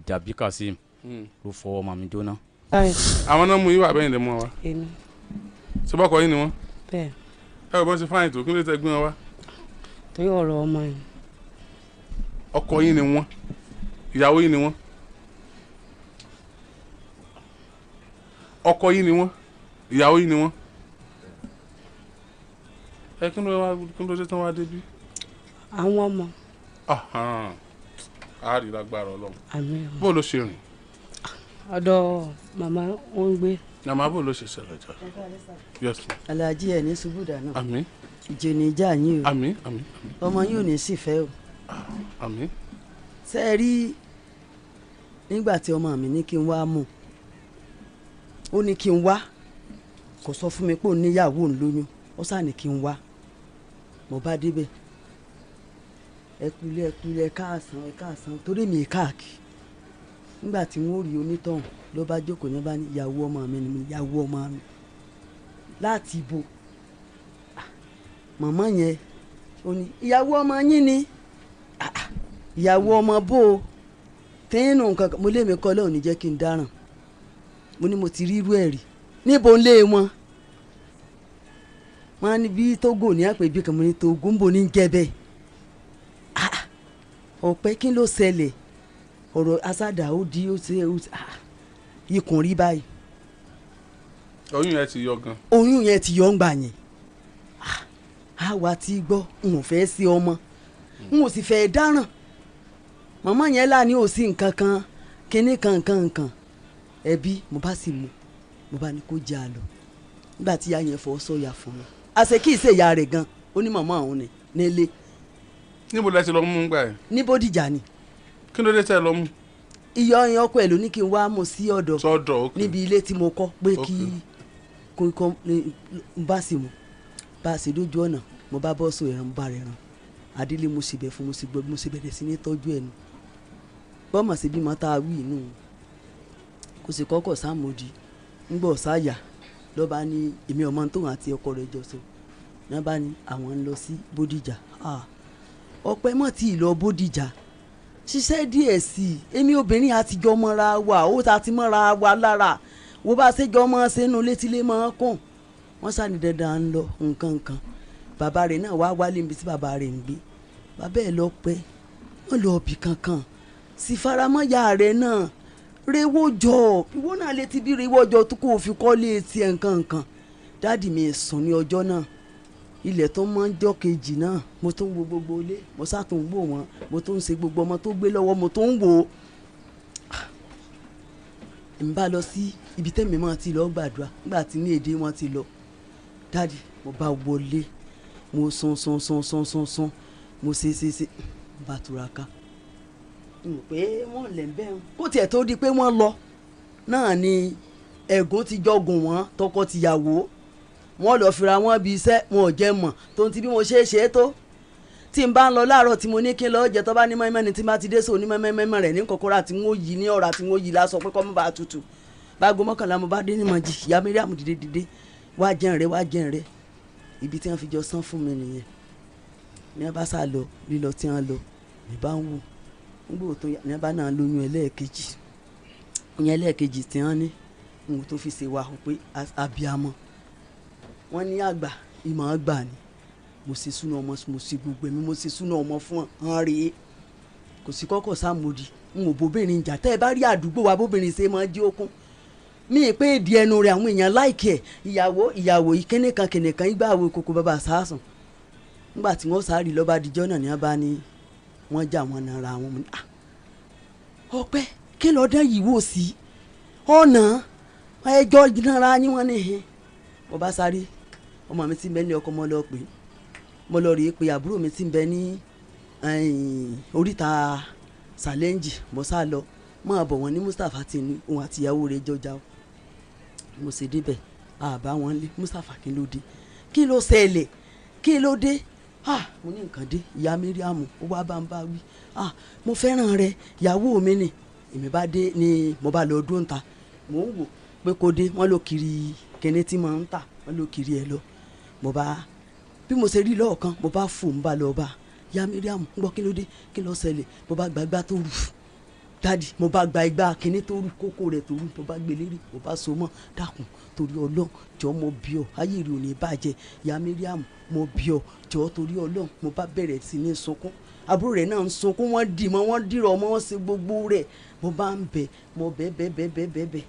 dàbí Kazeem ló fọwọ́ màmí jóná. àwọn náà mú yín wà bẹ́ẹ̀ ni mọ́ wa. ṣé bọ́kọ yín ni wọ́n. bẹ́ẹ̀. ẹ ò bọ́n ṣe fáyìn tó kí ló tẹ gbé wọn wá. torí ọ̀rọ̀ ọmọ yìí. ọkọ yín ni wọ́n ìyàwó yín ni wọ́n. ọkọ yín ni wọ́n ìyàwó yín ni wọ́n. ẹ kí ló dé tán wá débi. àwọn ọmọ. a rí lágbára Ọlọ́run. àmín. bó ló ṣe rìn. ọ̀dọ̀ màmá wọn ń gbé. màmá bó ló ṣe ṣẹlẹ̀ jà. yes. Alhaji ẹ̀ ní ṣubú dáná. àmín. ìjòníjà yín o. àmín àmín. ọmọ yín ò ní sì fẹ́ o. àmín. ṣé ẹ rí nígbà tí ọmọ mi ní kí n wá mú ó ní kí n wá kò sọ fún mi pé òun níyàwó òun lóyún ó sá ní kí n wá mo bá débẹ̀ ẹkùlẹ̀ káàsán torí mi káàkiri nígbà tí wọ́n rí onítọ̀hún ló bá jókòó ní bá ní ìyàwó ọmọ mi ni ìyàwó ọmọ mi láti ibo màmá yẹn ó ní ìyàwó ọmọ yín ni ìyàwó ọmọ bó o tẹ́yìnù nǹkan mo lé mi kọ́ lọ́hùn ní jẹ́ kí n dáràn mo ní mo ti rí irú ẹ̀ rí níbo ń lé wọn wọn ní bí Tógò ní àpè bí kan mo ní Tógò ń bò ní jẹ́ bẹ́ẹ̀ ọ̀pẹ kí ló ṣẹlẹ̀ ọ̀rọ̀ asádà ó di ó ṣe ikùn rí báyìí. oyún yẹn ti yọ gan. oyún yẹn ti yọ ń gbà yẹn àwa ti gbọ́ n ò fẹ́ sí ọmọ n ò sì fẹ́ dáràn màmá yẹn là ní òsì nǹkan kan kinní kan ẹbí mo bá sì mú mo bá ní kó jẹ́ àlọ́ nígbà tí ìyá yẹn fọ́ sọ́yà fún mi àṣẹ kì í ṣe ìyá rẹ̀ gan ó ní màmá òun ni nílé. níbo lẹ ti lọ mú gbà yẹn. ní Bódìjà ni. kí ló dé tẹ lọ mú. iyọ̀ yẹn ọkọ ẹ̀ ló ní kí n wá mú sí ọ̀dọ̀ ok níbi ilé tí mo kọ́ pé kí kó n bá sì mú bá a sì dójú ọ̀nà mo bá bọ́ sọ ẹ̀ràn bá rẹ̀ ràn adílé mo sì bẹ̀ fún mo sì gbọ́ mo sì bẹ̀rẹ̀ sí ní tọ́jú ẹ̀ nù bọ́mọ̀ sí bímọ tá a wí inú kò sì kọ́kọ́ sáàmódì ńgbọ́ sáyà lọ́ba ní èmi ọmọ tóun àti ọkọ rẹ̀ jọ sọ ní wọ́n bá ní àwọn ń lọ sí Bódìjà ọpẹ́ mọ̀ tí ì lọ Bódìjà ṣiṣẹ́ díẹ̀ sí i èmi obìnrin àtijọ́ mọ́ra wa ó ta ti mọ́ra wa lára wo bá ṣèjọ́ mọ́ sínú létílé mọ́ kàn wọ́n sàní dandan ń lọ nǹkan bàbá rẹ̀ náà wá wálé níbi tí bàbá rẹ̀ ń gbé bàbá ẹ̀ lọ pẹ́ wọ́n lọ ọbì kankan sì faramọ́yà rẹ̀ náà rewójọ ìwọ náà létí bí rewójọ tó kò fi kọ́lé tiẹ̀ nǹkan dáàdì mi sùn ní ọjọ́ náà ilẹ̀ tó mọ́ jọ́ kejì náà mo tó ń wo gbogbo ilé mo sátún wò wọ́n mo tó ń ṣe gbogbo ọmọ tó gbé lọ́wọ́ mo tó ń wò ó n bá lọ sí ibi tẹ́mi máa ti lọ gbàdúrà nígbà tí ní èdè wọn ti lọ dáàdì mo bá wọlé mo sán mo ṣe bá túraká n ò pé wọ́n lẹ̀ ń bẹ́ẹ̀ kó tiẹ̀ tó di pé wọ́n lọ náà ni ẹ̀gún ti jọgùn wọn tọkọ-tìyàwó wọ́n lọ fira wọn bí iṣẹ́ wọn ò jẹ́ mọ̀ tó ń ti bí mo ṣe é ṣe é tó tí n bá ń lọ láàárọ̀ tí mo ní kí n lọ jẹ tó bá ní mọ́ẹ́mọ́ ni tí n bá ti dé sóò ní mọ́ẹ́mọ́ rẹ̀ ní kòkòrò àti wọ́n yí ní ọ̀rá tí wọ́n yí lásọ pé kọ́ mọ́ bá tutù báago mọ́kànlá mo bá dé ní mọ̀jì ìyá Mariam dìde wá jẹun rẹ ibi tí wọ́n fi jọ sán fún mi nìyẹn ní wọ́n bá sá lọ lílọ tí wọ́n lọ ní bá ń wò ń gbò tó ní wọ́n bá náà lóyún ẹlẹ́ẹ̀kejì tí wọ́n ní ń tó fi ṣe wà ó pé abiyamọ wọ́n ní àgbà ìmọ̀ àgbà ni mo ṣe súná ọmọ mo ṣe gbogbo ẹ̀mí mo ṣe súná ọmọ fún hàn rèé kò sí kọ́kọ́ sáàmódì n ò bóbìnrin jà tẹ́ ẹ bá rí àdúgbò wa bóbìnrin ṣe máa jí okun mí pé èdè ẹnu rẹ̀ àwọn èèyàn láìkì ẹ̀ ìyàwó ìkíníkan kìnìkan ìgbà àwọn ìkòkò bàbá sàásùn nígbà tí wọ́n sáré lọ́ba àdìjọ́ náà ní wọ́n bá ní wọ́n jà wọ́n nara àwọn ọmọ ọpẹ́ kí lọ́dọ̀ yìí wò sí ọ̀nà ẹjọ́ nara yín wọ́n ní hìn wọ́n bá sáré ọmọ mi ti ń bẹ ní ọkọ mo lọ pé mo lọ rí i pé àbúrò mi ti ń bẹ ní oríta sàlẹ́ǹjì mo sá lọ máa bọ̀ wọ́n ní Mustapha ti ní òun àti ìyàwó rẹ̀ jọjà o mo sì débẹ̀ àbá wọn lé Mustapha kí ló dé kí ló ṣẹlẹ̀ kí ló dé mo ní nǹkan dé ìyá Mariam ó wá bá ń bá wí mo fẹ́ràn rẹ ìyàwó mi ni èmi bá dé ni mo bá lọ dún ta mò ń wò pé kó dé wọ́n ló kiri kíní tí mo ń tà wọ́n ló kiri ẹ̀ lọ mo bá bí mo ṣe rí lọ́ọ̀kan mo bá fò ń bá lọ bá ìyá Mariam ń gbọ́ kí ló dé kí ló ṣẹlẹ̀ mo bá gbàgbá tó rù dádì mo bá gba igbá kíní tó rú kókó rẹ̀ tó rú mo bá gbé lérí mo bá so mọ́ dákun torí Ọlọ́run jọ mo bí ọ ayé rí ò ní bàjẹ́ ìyá Mariam mo bí ọ jọ torí Ọlọ́run mo bá bẹ̀rẹ̀ sí ní sunkún àbúrò rẹ̀ náà ń sunkún wọ́n dì mọ́ wọ́n dìrọ̀ mọ́ wọ́n ṣe gbogbo rẹ̀ mo bá ń bẹ̀ mo bẹ́ẹ̀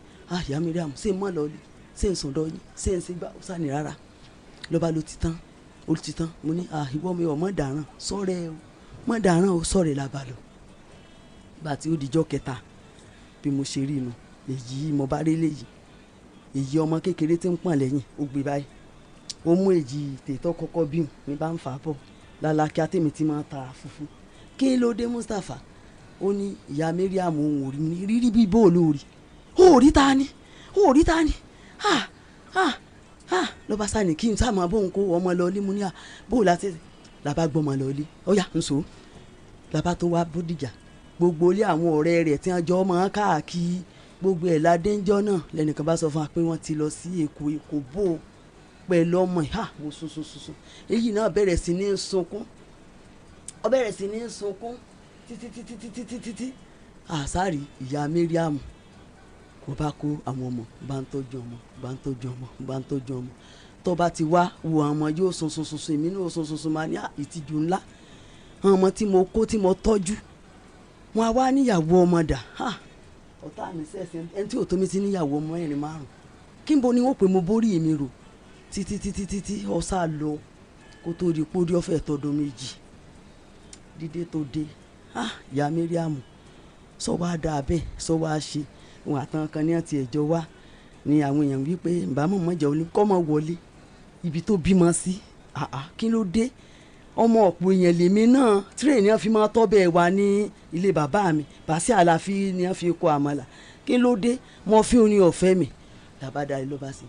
ìyá Mariam ṣé ń mọ̀ lọ́ọ́lì ṣé ń sùn lọ́ọ́lì ṣé ń ṣe gbà ó sàní rárá lọ́ba ló ti tán mo ní ìwọ mi ò mọ̀ dáràn sọ́rẹ́ o mọ̀ dáràn o sọ́rẹ́ làbàlọ́ gbà tí ó dijọ́ kẹta bí mo ṣe rí inú èyí mo bá rí léyìí èyí ọmọ kékeré tí ń pọ̀n lẹ́yìn ó gbé báyìí ó mú èjì tètò kọ́kọ́ bí mi bá ń fà á bọ̀ lálàkí àtẹ̀mí tí máa ta fúfú kí ló dé Mustapha ó ní ìyá Mariam òun ò rí ní rírí bí bóòlù rí ó rí ta ni lọ́ba sani kí n sá máa bóun kó ọmọ lọ ilé mu ní bóòlù àti làbá gbọ́mọ lọ ilé ọ̀yà ń so làbá tó wá Bódìjà gbogbo ilé àwọn ọ̀rẹ́ rẹ̀ tí wọ́n jọ máa káàkiri gbogbo ẹ̀ ládéńjọ́ náà lẹ́nìkan bá sọ fún wa pé wọ́n ti lọ sí Èkó bò pẹ̀lú ọmọ wo sunsun èyí náà bẹ̀rẹ̀ sí ní sunkún títí àsáàrí ìyá Mariam mo bá kó àwọn ọmọ bá ń tọ́jú ọmọ tó bá ti wá wo àwọn ọmọ yóò sunsun èmi náà sunsun máa ní ìtìjú ńlá àwọn ọmọ tí mo kó tí mo tọ́jú wọn á wá níyàwó ọmọ dà ọ̀tá mi sẹ́sẹ̀ ẹni tí ò tó mi ti níyàwó ọmọ ẹ̀rin márùn kí n bo ni wọ́n pè mo borí mi rò títí ọ̀sà lọ kó tó di pórí ọ̀fẹ́ tọdún méjì dídé tó dé ìyá Mariam sọ wá dáa bẹ́ẹ̀ sọ wá ṣe wọn àtàn kan ní àti ẹ̀jọ́ wá ni àwọn èèyàn wípé ìbámu mọ̀jẹ̀ òní kọ́ mọ̀ wọlé ibi tó bímọ sí kí ló dé ọmọ ọ̀pọ̀ èèyàn lèmi náà tírèèni á fi máa tọ́ bẹ́ẹ̀ wá ní ilé bàbá mi pàṣẹ àlàáfíà ni á fi kọ́ àmàlà kí ló dé mo fi orin ọ̀fẹ́ mi làbádàrí ló bá sí.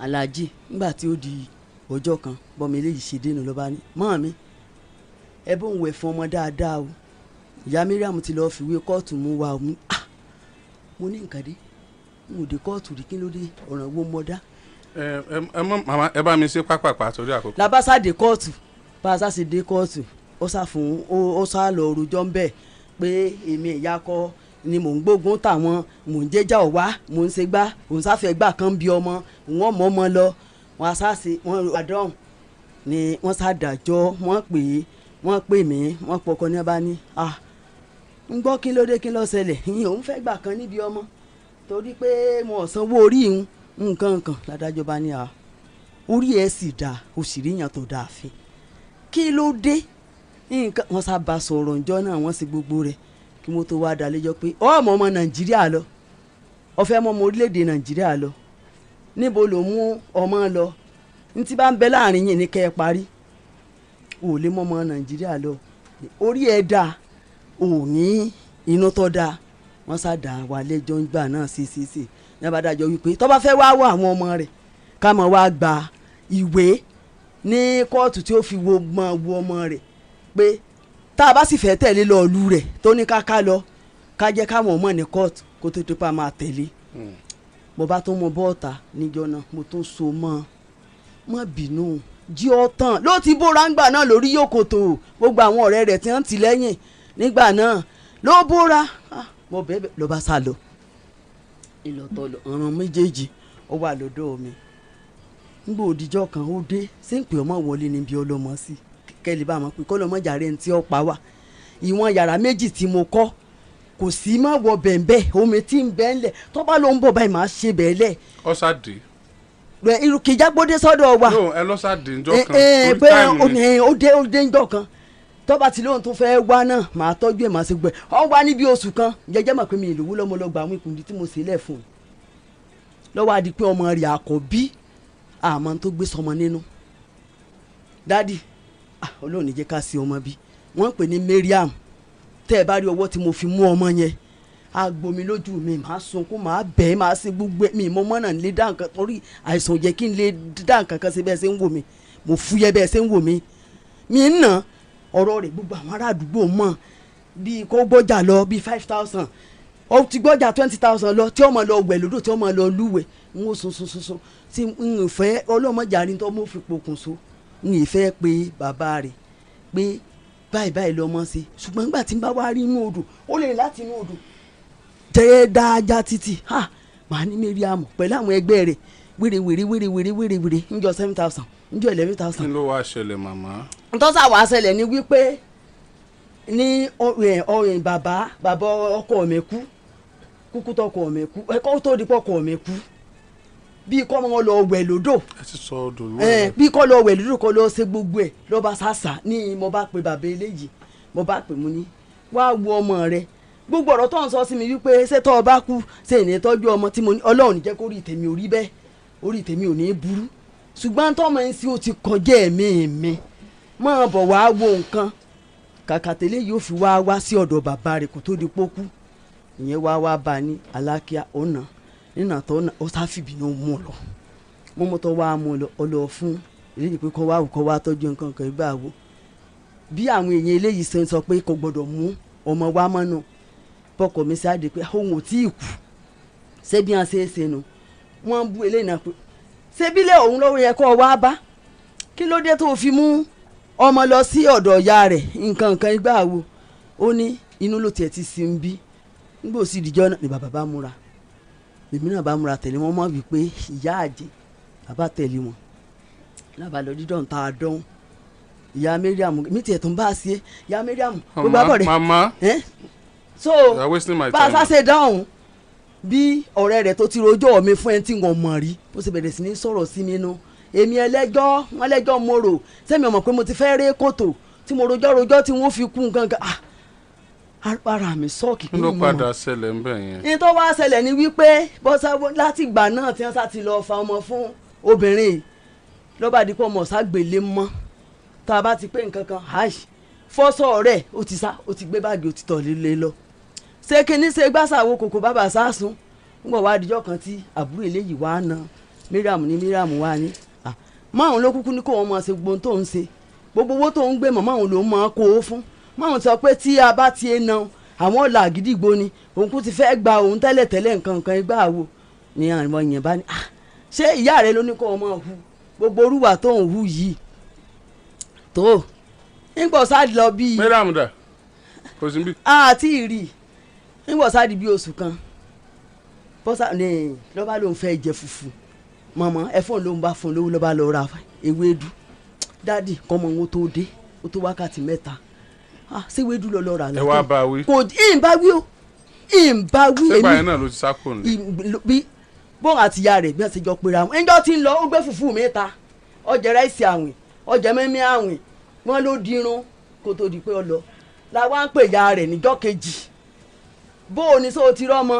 aláàjì nígbà tí ó di ọjọ́ kan bọ́mi eléyìí ṣe dénú ló bá ní mọ́ mi ẹ bó ń wẹ̀ fún ọmọ dáadáa o ìyá Mariam ti lọ́ọ́ fìwé kóòtù mú wa o mo ní nǹkan dé mo dé kóòtù rí kí ló dé ọ̀ràn wo mo dá. màmá ẹ bá mi ṣe pápápá torí àkókò. labasa dé kóòtù bàṣà sì dé kóòtù ó sá lọ rojọ́ ń bẹ̀ pé èmi ìyá kọ́ ni mò ń gbógun táwọn mò ń jẹ́jà ọ̀wá mò ń ṣe gbá òun sáfẹ́ gbà kan bí ọmọ wọn mọ́ ọmọ lọ wọn aṣáṣe wọn àdán ni wọ́n ṣàdájọ́ wọ́n pè mí wọ́n pọkọ ní abá ní ń gbọ́ kí ló dé kí ló ṣẹlẹ̀ ìyẹn òun fẹ́ gbà kan níbi ọmọ torí pé mo ò sanwó orí ìhun nǹkan ládájọ́ bá ní orí ẹ̀ sì dáa o sì rí yàn tó dáa fi kí ló dé nǹkan wọ́n sábà sọ̀rọ̀ ǹjọ́ náà wọ́n sì gbogbo rẹ̀ kí mo tó wá dalẹ́jọ́ pé ọmọ Nàìjíríà lọ ọfẹ́ ọmọ orílẹ̀-èdè Nàìjíríà lọ níbo ló mú ọmọ lọ ní tí bá ń bẹ láàrin yìí ní kẹ́ ẹ parí ò lè mọ́ ọmọ Nàìjíríà lọ orí ẹ̀ dáa ò ní inú tó dáa wọ́n ṣàdá wa lẹ́jọ́ ńgbà náà sí ní abádájọ́ wípé tó bá fẹ́ wá wọ àwọn ọmọ rẹ̀ ká mọ̀ wá gba ìwé ní kóòtù tí ó fi wo ọmọ rẹ̀ pé tá a bá sì fẹ́ tẹ̀lé lọ ìlú rẹ̀ tó ní ká lọ ká jẹ́ káwọn ọmọ ní kóòtù kó tó tipa máa tẹ̀lé mo bá tó mọ bọ́ọ̀tà níjọ́ náà mo tún so mọ́ bínú jí ọ tán ló ti bóra ńgbà náà lórí yòkòtò gbogbo àwọn ọ̀rẹ́ rẹ̀ tí wọ́n ti lẹ́yìn nígbà náà ló bóra mo bẹ́ẹ̀ ló bá sá lọ ìlọ̀tọ̀ ọ̀ràn méjèèjì ó wà lọ́dọ̀ mi nígbà òdìjọ́ kan ó dé sí ń pè ọmọ wọlé níbi ọlọ́mọ sí kẹ́lẹ́ bá mọ̀ pé kọ́lọ́mọ jàre ní tí ó pa wà ìwọ̀n yàrá méjì tí mo kọ́ kò sí má wọ bẹ̀ẹ̀bẹ̀ omi tí ń bẹ́ẹ̀ lẹ̀ tó bá ló ń bọ̀ báyìí máa ṣe bẹ́ẹ̀ lẹ̀. ọ̀sàdì. irú kìjágbódé sọ́dọ̀ wa. no ẹ lọ́sàdì ńjọ́ kan torí táìmù ni. ó dé ńjọ́ kan tó bá ti lóhun tó fẹ́ wá náà máa tọ́jú ẹ̀ máa ṣe gbẹ ọ wá níbi oṣù kan jẹjẹ́ mọ̀ pé mi ìlú lọ́mọ lọ gba àwọn ìkùndí tí mo ṣe lẹ̀ fún un lọ́wọ́ adi pé ọmọ rẹ̀ àkọ́bí àmọ́ tó gbé sọmọ nínú dádì Ọlọ́run jẹ́ ká sí ọmọ bí wọ́n ń pè ní Mariam tẹ́ ẹ bá rí ọwọ́ tí mo fi mú ọmọ yẹn agbomi lójú mi máa sunkún máa bẹ́ẹ̀ máa ṣe gbogbo mi mo mọ́nà lè dá nǹkan torí àìsàn jẹ́ kí n lè dá nǹkan kan ṣe bẹ́ẹ̀ ṣe ń wò mí mo fúyẹ́ bẹ́ẹ̀ ṣe ń wò mí mi ń nà ọ̀rọ̀ rẹ̀ gbogbo àwọn ará àdúgbò mọ̀ bíi kó gbọ́jà lọ bíi 5,000 ó ti gbọ́jà 20,000 lọ tí ọmọ lọ wẹ̀ lódò tí ọmọ lọ lúwẹ̀ n ó sun tí n fẹ́ ọlọ́mọjà ní tó mọ̀ fi pokùn so n ì fẹ́ pé bàbá rẹ̀ pé báyìí lọ́mọ ṣe ṣùgbọ́n nígbà tí n bá wá rí inú odò ó lè láti inú odò jẹ́ dáadáa títì màá ní Mariam pẹ̀lú àwọn ẹgbẹ́ rẹ̀ wèrè ńjọ 7,000 ńjọ 11,000. kí ló wá ṣẹlẹ̀ màmá. ntọ́sà wàá ṣẹlẹ̀ ni wípé ní bàbá ọkọ mi kúkú tọkọ mi kú ẹ̀kọ́ tó di pọkọ mi kú bí kọ́ wọn lọ wẹ̀ lódò bí kọ́ lọ wẹ̀ lódò kọ́ lọ ṣe gbogbo ẹ̀ lọ́ba ṣàṣà ní mo bá pe bàbá eléyìí mo bá pè mú ní wá wo ọmọ rẹ gbogbo ọ̀rọ̀ tó ń sọ sí mi wípé ṣé tọ́ ọ bá kú ṣe ìní tọ́jú ọmọ tí mo ní Ọlọ́run ní jẹ́ kó rí tèmi ò rí bẹ́ẹ̀ orí tèmi ò ní burú ṣùgbọ́n tọ́mọ ẹ̀ ń sí ó ti kọjá ẹ̀mí mi máa bọ̀ wá wo nǹkan kàkà tẹ́lẹ̀ yóò fi wá sí ọ̀dọ̀ bàbá rẹ̀ kó tó di pókú ìyẹn wá bá a ní alákíá ọ̀nà nínà tó ó sáfìbínú mú lọ mọ́mọ́ tó wá mú lọ ọlọ́ fún eléyìí pé kọ́ wá tọ́jú nǹkan kan ìgbà wo bí àwọn èèyàn eléyìí ṣe ń sọ pé kò gbọ́dọ̀ mú ọmọ wa mọ́nà bọ́kọ̀ mi sáde pé òun ò tí ì kú ṣé bí wọ́n ṣe é ṣe nu wọ́n bú eléyìí náà pé ṣé bílẹ̀ òun lọ́wọ́ yẹ kó wá bá kí ló dé tó fi mú ọmọ lọ sí ọ̀dọ̀ ìyá rẹ̀ nǹkan kan ìgbà wo ó ní inú ló tiẹ̀ ti sin bí nígbà òsì ìdíjọ́ náà ni bàbá bá múra èmi náà bá múra tẹ̀lé wọn mọ̀ wípé ìyá àjẹ́ bàbá tẹ̀lé wọn lábàá lọ dídọ̀ ta àdán ìyá Mariam mi tiẹ̀ tún bá a ṣe ìyá Mariam gbogbo àbọ̀ rẹ̀ mama so bá a sáṣe dáhùn bí ọ̀rẹ́ rẹ̀ tó ti rojọ́ mi fún ẹni tí wọ́n mọ̀ rí bó ṣe bẹ̀rẹ̀ sí ní sọ̀rọ̀ sí mi nú èmi ẹlẹ́jọ́ wọn lẹ́jọ́ mo rò sẹ́mi ọmọ pé mo ti fẹ́ ré kòtò tí mo rojọ́ tí wọ́n fi kún gangan ara mi sọ́ọ̀kì kí ló padà ṣẹlẹ̀ ń bẹ̀ yẹn. ní tó wá ṣẹlẹ̀ ni wípé bọ́sà láti ìgbà náà tí wọ́n sá ti lọ fa ọmọ fún obìnrin yìí lọ́ba dípò ọmọ ṣàgbélé mọ́ tá a bá ti pé nǹkan kan fọ́sọ̀ rẹ̀ ó ti sá ó ti gbé báàgì ó ti tọ̀ líle lọ ṣé kíní ṣe gbàsàwò kòkò bàbá sásùn ńgbọ̀ wá adijọ́ kan tí àbúrò eléyìí wá na Mariam wá ní máwọn ló kúkú ní kó wọn máa ṣe gbogbo tó ń ṣe gbogbo owó tó ń gbé mọ́ máwọn ló máa kó o fún máwọn sọ pé tí a bá ti na àwọn ọ̀là àgídìgbò ni òun kú ti fẹ́ gba òun tẹ́lẹ̀ nǹkan ìgbà wo ni àwọn yẹn bá ní ṣé ìyá rẹ ló ní kó wọn máa hu gbogbo orúwà tó ń hu yìí tó nígbà sáàdì lọ bíi. Mariam dà kò sí bí. àti ìrì nígbà sáàdì bíi oṣù kan bọ́sà ní lọ́ba ló ń fẹ́ jẹ fùfú mọ̀mọ́ ẹ̀fọ́n ló ń bá fún lówó lọ́ba lọ ra ewédú dádì kọ́mọ wọn tó dé ó tó wákàtí 3 ṣé ewédú lọ rà lọ́tọ̀ ẹ wá bá wí. kò ìbá wí o ìbá wí èmi. ṣé báyìí náà ló ti sá kò ní. bí bọ́n àti ìyá rẹ̀ bí wọ́n ti jọ pera wọn ẹjọ́ ti ń lọ ó gbé fùfú mi ta ọjà ráìsì àwìn ọjà mẹ́mí àwìn wọ́n ló dirun kó tó di pé ọ lọ làwọn ń pè ìyá rẹ̀ níjọ́ kejì bó o ní sọ ti rọ́mọ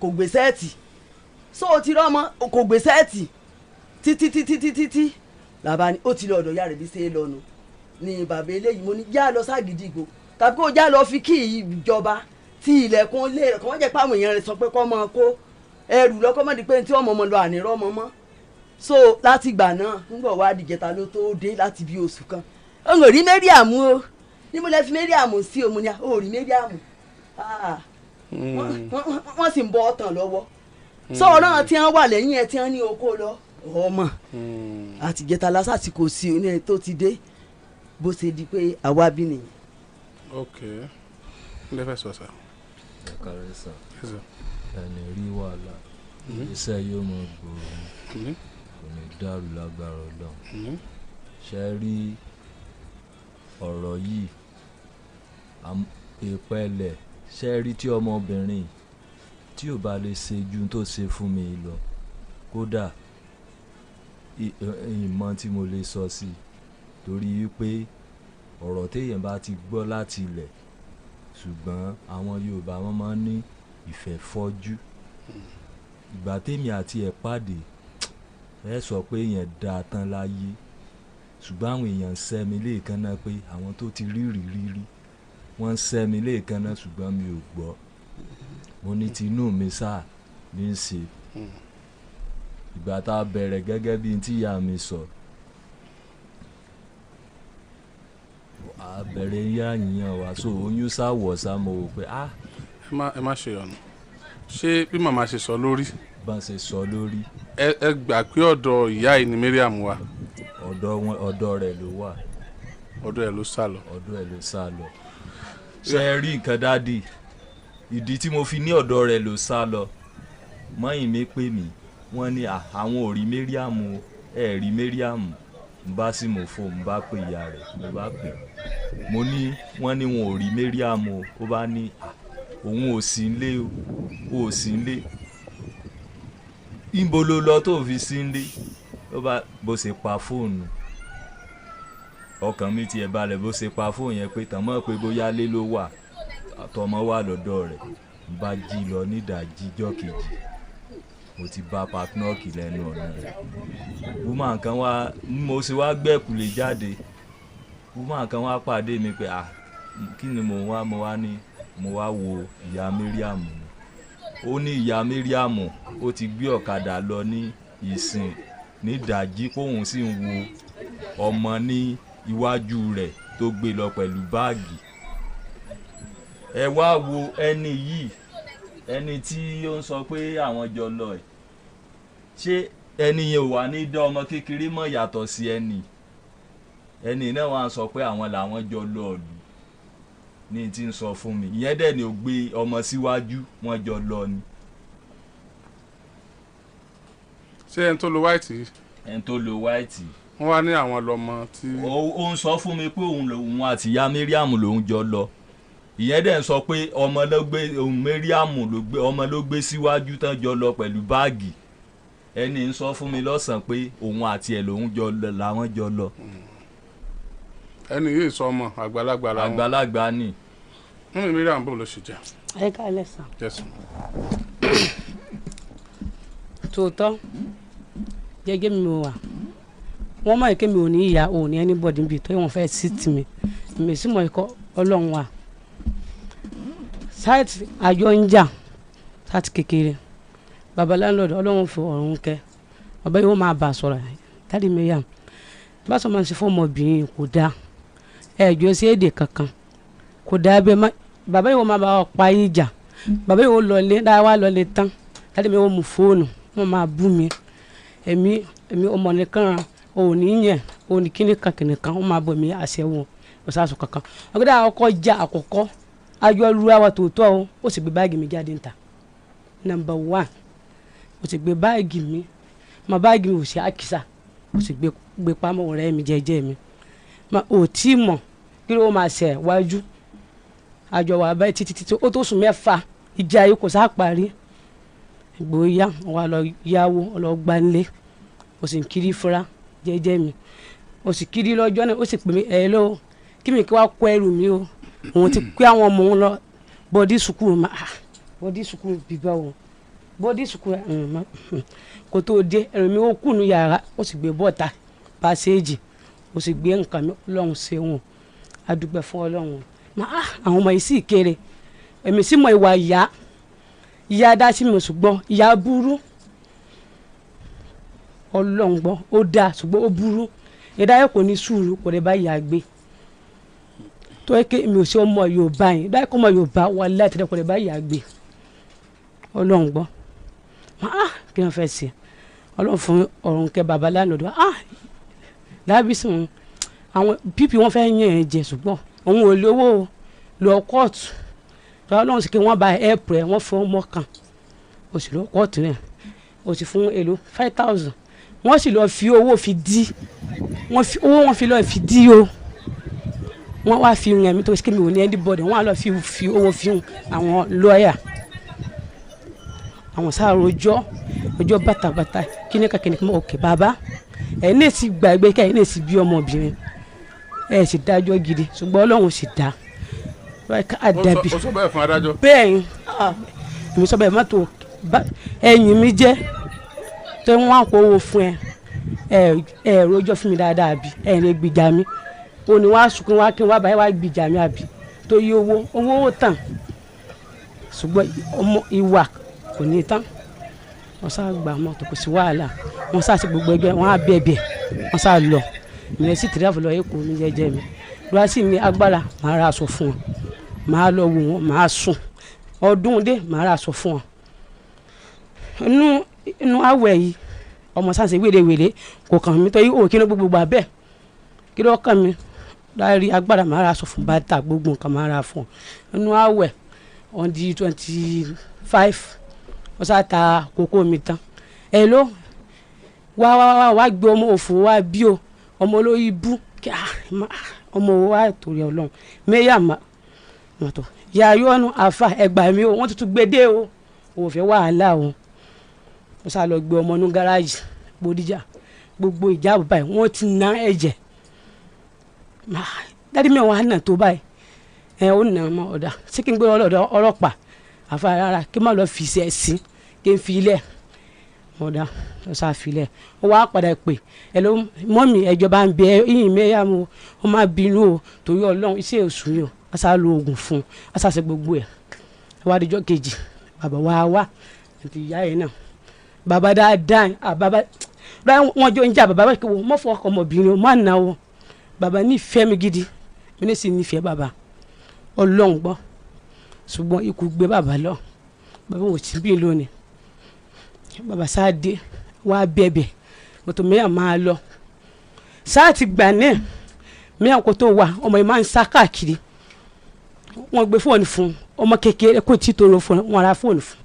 kò gbé sẹ́ẹ̀tì sọ ti rọ́mọ kò gbé sẹ́ẹ̀tì títí làbá ni ó ti lọ ọ̀dọ̀ ìyá rẹ̀ bí ṣe é lọ́nu ni bàbá eléyìí mo ní já lọ ságídígbò tàbí kó já lọ fi kí ìjọba tí ilẹ̀kùn lé rẹ̀ kọ́ wọ́n jẹ́ pé àwọn èèyàn rẹ̀ sọ pé kọ́ máa kó ẹrù lọ́kọ́ mọ́ di pé tí ọmọ lọ ànírọ́ ọmọ mọ́ so láti ìgbà náà nígbà wá dìjẹta ló tó dé láti bí oṣù kan ó ń rí Mariam o ní mo lè fi Mariam sí o mo ní ó rí Mariam wọ́n sì ń bọ́ ọ̀tàn lọ́wọ́ sọ̀rọ̀ náà tí wọ́n wà lẹ́yìn ẹ̀ tí wọ́n ní oko lọ ọmọ àtìjẹta lásàtìkò sí o ní ẹ tó ti dé bó ṣe di pé àwa bí nìyẹn. ok ilé fẹ́ sọ sá. ẹ kàrẹ́ sà ẹni rí wàhálà iṣẹ́ yóò mọ gbòòrò kò ní dàrú lágbára Ọlọ́run ṣe rí ọ̀rọ̀ yìí ìpẹ́lẹ̀ ṣe rí tí ọmọbìnrin tí ò bá lè ṣe ju tó ṣe fún mi lọ kódà ìmọ̀ tí mo lè sọ sí torí wípé ọ̀rọ̀ téèyàn bá ti gbọ́ láti ilẹ̀ ṣùgbọ́n àwọn Yorùbá wọn máa ń ní ìfẹ́ fọ́jú ìgbà tèmi àti ẹ̀ pàdé ẹ sọ pé èèyàn dáa tán láyé ṣùgbọ́n àwọn èèyàn ń sẹ́ mi léèkan náà pé àwọn tó ti rí wọ́n ń sẹ́ mi léèkan náà ṣùgbọ́n mi ò gbọ́ mo ní tinú mi sáà ní í ṣe ìgbà tá a bẹ̀rẹ̀ gẹ́gẹ́ bí tí ìyá mi sọ a bẹ̀rẹ̀ yíyan wa so oyún sá wọ̀ sá mo wò pé ẹ má ṣe ọ̀nà ṣé bí màmá ṣe sọ lórí. bá a ṣe sọ lórí. ẹ gbà pé ọ̀dọ̀ ìyá yìí ni Mariam wà. ọ̀dọ̀ rẹ̀ ló wà. ọ̀dọ̀ ẹ̀ ló sá lọ. ṣe é rí nǹkan dádì ìdí tí mo fi ní ọ̀dọ̀ rẹ̀ ló sá lọ mọ́yìn mi pè mí wọ́n ní àwọn ò rí Mariam ẹ̀ rí Mariam n bá sì mọ̀ fún n bá pè ìyá rẹ̀ mo bá pè mo ní wọ́n ní wọn ò rí Mariam ó bá ní òun ò sí nílé ò sí nílé ìbo ló lọ tó fi sí nílé ó bá bó ṣe pa fóònù ọkàn mi tiẹ̀ balẹ̀ bó ṣe pa fóònù yẹn pé tàn mọ́ pé bóyá lé ló wà àtọmọ wà lọ́dọ̀ rẹ̀ n bá jí lọ nídàájí jọ́ kejì mo ti bá patnọ́ọ̀kì lẹ́nu ọ̀nà rẹ̀ woman kan wá mo ṣe wá gbẹ́kùlé jáde woman kan wá pàdé mi pé kí ni mo wá ní mo wá wo ìyá Mariam ó ní ìyá Mariam ó ti gbé ọ̀kadà lọ ní ìsìn nídàájí kóhun sì ń wo ọmọ ní iwájú rẹ̀ tó gbé lọ pẹ̀lú báàgì ẹ wá wo ẹni yìí ẹni tí ó ń sọ pé àwọn jọ lọ ẹ̀ ṣé ẹni yẹn ò wá ní dá ọmọ kékeré mọ̀ yàtọ̀ sí ẹni náà wá sọ pé àwọn làwọn jọ lọ ọ̀lù ní tí ń sọ fún mi ìyẹn dẹ̀ ni ò gbé ọmọ síwájú wọn jọ lọ ni. ṣé ẹni tó lo white yìí. ẹni tó lo white. wọ́n wá ní àwọn lọ́mọ tí. ó ń sọ fún mi pé òun àti ìyá Mariam lòun jọ lọ ìyẹn dẹ̀ ń sọ pé ọmọ ló gbé Mariam ọmọ ló gbé síwájú tán jọ lọ pẹ̀lú báàgì ẹni ń sọ fún mi lọ́sàn-án pé òun àti ẹ̀ làwọn jọ lọ. ẹni yìí sọ ọmọ àgbàlagbà làwọn. àgbàlagbà ni. mi Mariam bò ló ṣe jẹ. ẹ ká lẹ́sàn. jẹ́sùn. tòótọ́ gẹ́gẹ́ mi wà wọ́n mọ̀ ike mi ò ní ìyá ò ní anybody bíi tó wọ́n fẹ́ sí tì mí mi sì mọ̀ ikọ́ ọlọ́run wa sáìtì àjọ ń jà sáìtì kékeré baba landlord ọlọ́run fi ọ̀run kẹ́ baba yìí wọ́n máa bà sọ̀rọ̀ dáàdi Mariam bá sọ ma ṣe fún ọmọbìnrin kò dáa ẹ̀jọ́ sí èdè kankan kò dáa bẹ́ẹ̀ baba yìí wọ́n máa bá ọ pa yìí jà baba yìí wọ́n lọlé dáa wá lọlé tán dáàdi Mariam wọ́n mú fóònù wọ́n máa bú mi èmi ọmọ nìkan òní yẹn òní kíní kan wọ́n máa bọ̀ mí àṣẹ wọn ọ̀sàsù kankan ọ̀gá ọkọ̀ já àkọ́kọ́ ajọ́ lu àwa tòótọ́ ó sì gbé báàgì mi jáde níta number 1 ó sì gbé báàgì mi báàgì mi ò sí àkísà ó sì gbé pamọ́ ọ̀rẹ́ mi jẹ́jẹ́ mi ò tí mọ̀ kí ló máa ṣe wájú àjọ wà báyìí títí ó tó sùn 6 ìjà yìí kò sá parí ìgbóyà wà lọ yáwó lọ gbanlé ó sì ń kiri fúra jẹ́jẹ́ mi ó sì kiri lọ́jọ́ náà ó sì pè mí lọ́wọ́ kí mi kí wá kó ẹrù mi o òun ti pé àwọn ọmọ òun lọ bọ́dí sùkúrù bọ́dí sùkúrù bíbá wọn bọ́dí sùkúrù kò tó dé ẹrù mi ó kùnú yàrá ó sì gbé bọ́ọ̀tà pàṣẹ́jì ó sì gbé nǹkan mi ọlọ́run ṣe wọn adúgbò fún ọlọ́run àwọn ọmọ yìí sì kéré èmi sì mọ ìwà ìyá dá sí mi ṣùgbọ́n ìyá burú ọlọ́run gbọ́ ó dáa ṣùgbọ́n ó burú ìdáyẹ̀ kò ní sùúrù kò lè bá ìyá gbé tó yẹ kí mi ò ṣe ọmọ Yorùbá yẹn dáyẹ̀ kó ọmọ Yorùbá wà láti kò lè bá ìyá gbé ọlọ́run gbọ́ kí wọ́n fẹ́ ṣe ọlọ́run fún ọ̀run kẹ baba lánàá lábísí wọn àwọn pp wọn fẹ́ yàn ẹ̀ jẹ ṣùgbọ́n òun ò lówó lọ kóòtù ọlọ́run sì kí wọ́n bá ẹ̀pù rẹ̀ wọ́n fún ọmọ kan ó sì lọ kóòtù rẹ̀ ó sì fún èlò 5,000 wọ́n sì lọ fi owó fi dí wọn fi lọ fi dí o wọ́n wá fi rìn ẹ̀mí tó ṣe kí mi ò ní anybody wọ́n á lọ fi owó fi hùn àwọn lọ́ọ̀yà àwọn sáà ọjọ́ bàtàbàtà kíníkà mọ́ òkè bàbá ẹ̀ ní èsì gbàgbé ká ẹ̀ ní èsì bí ọmọbìnrin ẹ̀ sì dájọ́ gidi ṣùgbọ́n ọlọ́run sì dá àdàbí ó sọ bẹ́ẹ̀ fún adájọ́. bẹ́ẹ̀ ni èmi sọ bẹ́ẹ̀ mọ́tò ẹ̀yìn mi jẹ́ tó wọ́n á kó owó fún ẹ rojọ́ fún mi dáadáa bí ẹ̀ lè gbìjà mi òní wàá sunkún wá kí n wá báyìí wá gbìjà mi àbí tó yí owó tàn ṣùgbọ́n ìwà kò ní tán wọ́n sá gba mọ́tò kò sí wàhálà wọ́n sá sí gbogbo ẹgbẹ́ wọ́n á bẹ̀bẹ̀ wọ́n sá lọ ìrìn sí tìrẹ́fù lọ èkó mi jẹ́jẹ́ mi lọ́wọ́ sí mi agbára màá ra aṣọ fún wọn màá lọ wò wọn màá sùn ọdún dé màá ra aṣọ fún wọn. inú àwẹ̀ yìí ọmọ sáà ṣe wèrèwèrè kò kàn mí tó yí òkè ní gbogbo abẹ́ kí ló kàn mí láàrin agbára máa ra aṣọ fún bàtà gbogbo nǹkan máa ra fún inú àwẹ̀ on the 25 wọ́n sá ta kókó mi tán ẹ ló wá gbé ọmọ òfò wá bí o ọmọ olóyè bú ọmọ wa torí Ọlọ́run mẹ́yà mọ́tò yàrá ọ̀nù àfà ẹgbà mi o wọ́n tuntun gbé dé o òwò fẹ́ wàhálà o wọ́n sá lọ gbé ọmọ inú gáràjì Bódìjà gbogbo ìjáàbù báyìí wọ́n ti ná ẹ̀jẹ̀ dádì mi wà nà tó báyìí ó nà ọmọ ọ̀dà sí kí n gbé ọlọ́dọ̀ ọlọ́pàá àfa rárá kí n má lọ fi ṣe ẹ̀sìn kí n fi ilẹ̀ ọ̀dà ọ̀sà filẹ̀ ó wá padà pè ẹ ló mọ́mì ẹ̀jọba ń bẹ yìnyín mẹ́yà mo ó má bínú o torí Ọlọ́run iṣẹ́ èṣù yìí o a sá lo oògùn fún un a sá ṣe gbogbo ẹ̀ wá díjọ́ kejì bàbá wa àti ìyá yẹn náà bàbá dáadáa bàbá wọn jọ ń jà bàbá kí wọ́n mọ̀ fọ́ ọkọ ọmọbìnrin o má nà o bàbá nífẹ̀ẹ́ mi gidi mi ní sì nífẹ̀ẹ́ bàbá Ọlọ́run gbọ́ ṣùgbọ́n ikú gbé bàbá lọ bàbá wò sí bí lónìí bàbá sáàdé wá bẹ̀bẹ̀ mọ́tò mẹ́yà máa lọ sáà ti gbà náà mẹ́yà kó tó wà ọmọ yìí máa ń sá káàkiri wọ́n gbé fóònù fún ọmọ kékeré kó tí tó lọ fóònù wọ́n ra fóònù fún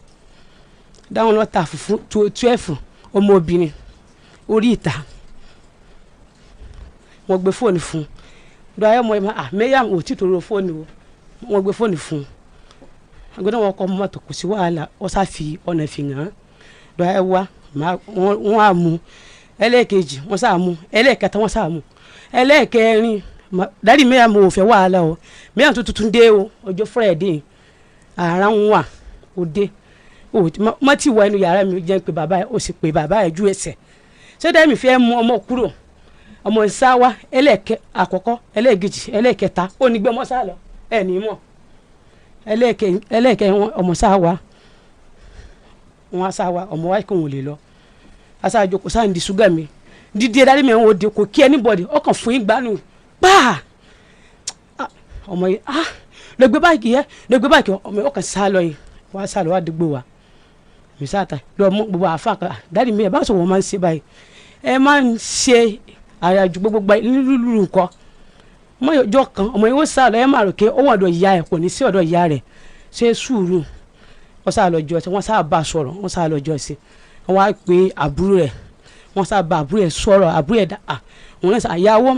dáwọn lọ́ta fún 12 ọmọ obìnrin orí ìta wọ́n gbé fóònù fún dọ́yà ọmọ yìí mẹ́yà ò tí tó lọ fóònù wọ́n gbé fóònù fún agbẹ́dọ̀ wọn kọ́ mọ́tò kò sí wàhálà wọ́n sá fi ọ̀nà fi hàn án dọ́yà wá wọ́n á mú ẹlẹ́ẹ̀kejì wọ́n sá mú ẹlẹ́ẹ̀kẹta wọ́n sá mú ẹlẹ́ẹ̀kẹrin dáàdi mẹ́yà mo ò fẹ́ wàhálà o mẹ́yà tó tuntun dé o ọjọ́ Friday ara ń wà ó dé mọ́ tí wọ ẹnu yàrá mi jẹ́ pé bàbá ẹ̀ ó sì pé bàbá ẹ̀ ju ẹsẹ̀ ṣé dáàdi mi fẹ́ mú ọmọ kúrò ọmọ ìsáwá ẹlẹ́ẹ̀kẹ àkọ́kọ́ ẹlẹ́ẹ̀kejì ẹlẹ́ẹ̀kẹta ó ní gbé ọmọ sá lọ ẹ̀ ní mọ̀ ẹlẹ́ẹ̀kẹ ọmọ sáwá wọn sáwá ọmọ wáyé kò wọ́n lè lọ aṣáájú kò sáà ń di ṣúgà mi dídí ẹ dárí mi àwọn òde kò kí anybody ọkàn fún yín gbanú gbáà ọmọ yìí lọ gbé báyìí yẹ lọ gbé báyìí ọmọ yìí ọkàn sá lọ yìí wọ́n sá lọ wá dìgbò wa mi sáàtà lọ mú gbogbo àfa kan dárí mi ẹ bá sọ wọn máa ń ṣe báyìí ẹ máa ń ṣe àyàjú gbogbo nílùú nǹkan ọmọ yìí ọjọ́ kan ọmọ yìí ó sá lọ ẹ máa rò pé ó wà ọ̀dọ̀ ìyá ẹ kò ní sí ọ̀dọ̀ ìyá rẹ̀ ṣe sùúrù wọ́n sá lọ jọ sí wọ́n sá bá sọ̀rọ̀ wọ́n sá lọ jọ sí wọ́n wá pé àbúrò rẹ̀ wọ́n sá bá àbúrò ẹ̀ sọ̀rọ̀ àbúrò ẹ̀ dà wọ́n náà sá àyàwó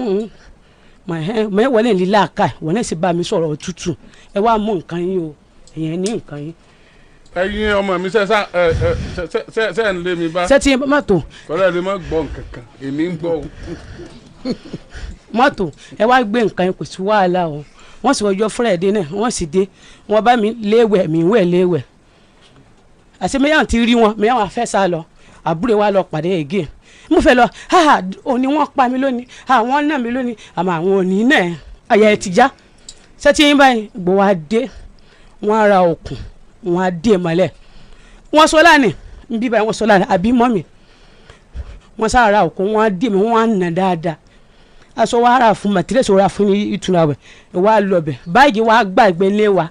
mọ̀ wọlé lílá àká wọ́n náà sì bá mi sọ̀rọ̀ òtútù ẹ wá mú nǹkan yín o èèyàn ní nǹkan yín. ẹ̀yin ọmọ mi ṣe ń lé mi bá. ṣé tí mọ́tò. kọ́lá ẹ̀ lè má gbọ́ nǹkan kan èmi ń gbọ́ o. mọ́tò ẹ wá gbé nǹkan yín kò sí wàhálà o wọ́n sì wọ́jọ́ Friday náà wọ́n sì dé wọ́n bá mi léwẹ̀ mi wẹ̀ léwẹ̀ àti mẹ́yàn ti rí wọn mẹ́yàn wà fẹ́ sá lọ àbúrò wa lọ pàdé again mo fẹ́ lọ òní wọ́n pa mi lónìí àwọn náà mi lónìí àmọ́ àwọn òní náà àyà ẹ̀ ti já sẹ́tí yín báyìí gbọ́ wá dé wọ́n ara òkun wọ́n á dé mọ́lẹ̀ wọ́n sọ lánìí nbí báyìí wọ́n sọ lánìí àbí mọ́mì wọ́n sá ara òkun wọ́n á dé mi wọ́n á nà dáadáa aṣọ wa ara fún màtírísì wa fún ìtura wẹ̀ wá lọ́bẹ̀ báàgì wa gbàgbé lé wa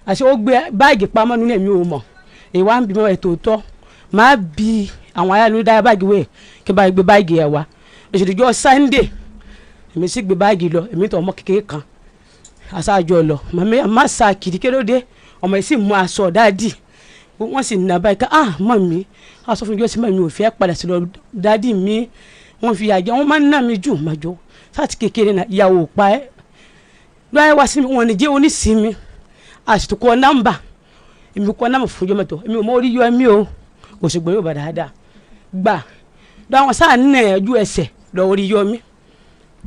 àṣẹ ó gbé báàgì pamọ́ nínú ẹ̀mí ò mọ̀ èyí wá ń bí mọ́ ẹ̀ tòótọ́ máa bi àwọn ayálu dára báàgì wẹ̀ kí bá gbé báàgì ẹ̀ wá òṣèlú Sunday èmi sì gbé báàgì lọ èmi tó ọmọ kékeré kan aṣáájú lọ màmí má sa kìdíkéròdé ọmọ yìí sì mú aṣọ dáàdì wọ́n sì nà báyìí ká mọ̀ mí aṣọ fún ìjọsìn mọ̀ mi ò fẹ́ padà sí lọ dáàdì mi wọ́n fi àjẹ wọ́n máa ń nà mí jù màjọ sáàtì kékeré náà ìyàwó pa ẹ́ lọ́yẹ̀ wá sí mi wọ́n ní jẹ́ onísìnmi àṣìtò kọ́ nọ́mbà èmi kọ́ nọ́mbà fún jọmọ́tò èmi ò mọ orí yọ ẹ̀mí o òṣùgbọ́n yóò bá dáadáa gbà lọ́wọ́n sáà nínú ẹ̀jú ẹsẹ̀ lọ orí yọ mí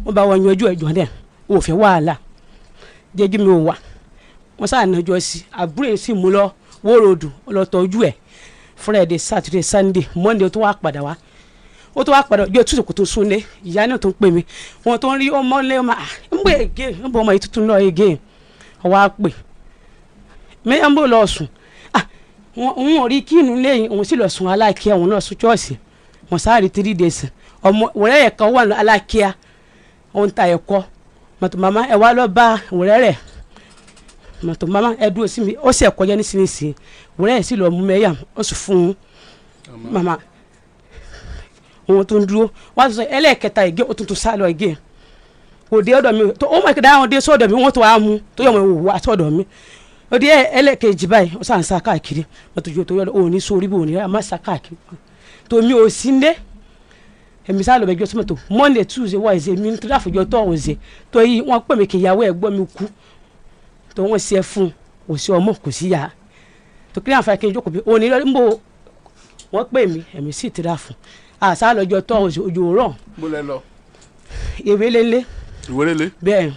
wọ́n bá wọn yan ojú ẹ̀jọ̀ náà ò fẹ́ wàhálà jẹ́jú mi ò wà wọ́n sáà nàjọ sí àbúrò yìí sì mú lọ wórodù ọlọ́tọ̀ọ́jú ẹ̀ Friday Saturday Sunday Monday tó wá padà wá ó tó wá padà ọjọ́ tútù kò tó súnlé ìyá náà tó ń pè mí wọn tó ń rí ọmọ lé ọmọ ń gbé ege ń bọ ọmọ yìí tuntun lọ ege ọwọ́ á pè mẹ́yà ń bò lọ sùn òun ò rí kí inú lẹ́yìn òun sì lọ sùn aláàkíá òun náà sùn chọ́ọ̀sì wọn sáré 3 days ọmọ wọ̀rẹ́ yẹn kan wà ní aláàkíá òun ta ẹ̀kọ́ mọ̀tò màmá ẹ̀ wá lọ bá wọ̀rẹ́ rẹ̀ mọ̀tò màmá ẹ̀ dúró sí mi ó sì ẹ̀kọ́ jẹ́ nísinsìnyí wọ̀rẹ́ yẹn sì lọ mú mẹ́yà ó sì fún màmá òun tó ń dúró wọ́n á sọ ẹlẹ́ẹ̀kẹta ìgé ó tuntun sá lọ ìgé kò dé ọ̀dọ̀ mi tó ó mọ̀ kéde àwọn dé sọ́dọ̀ mi wọ́n tó wá mú tó yẹ mọ̀ wá sọ́dọ̀ mi ó dé ẹlẹ́kejì báyìí ó sàn sá káàkiri mọ́tò jù tó yọ òní sórí bí òní má sá káàkiri tó mi ò sí ndé èmi sá lọ bẹ jọ sí mọ́tò Monday Tuesday Wednesday mi tó dáfọjọ tó ọ̀hún tó yí wọ́n pè mí kí ìyàwó ẹ̀gbọ́n mi kú tó wọ́n ṣe fún kò sí ọmọ kò sí yá tó kí ní àǹfààní kí n jókòó bí òní lọ níbo wọ́n pè mí èmi sì ti rà fún àṣà lọ́jọ́ tó ojú rọ̀. bó lẹ lọ. ìwélélé. ìwélélé. bẹ́ẹ̀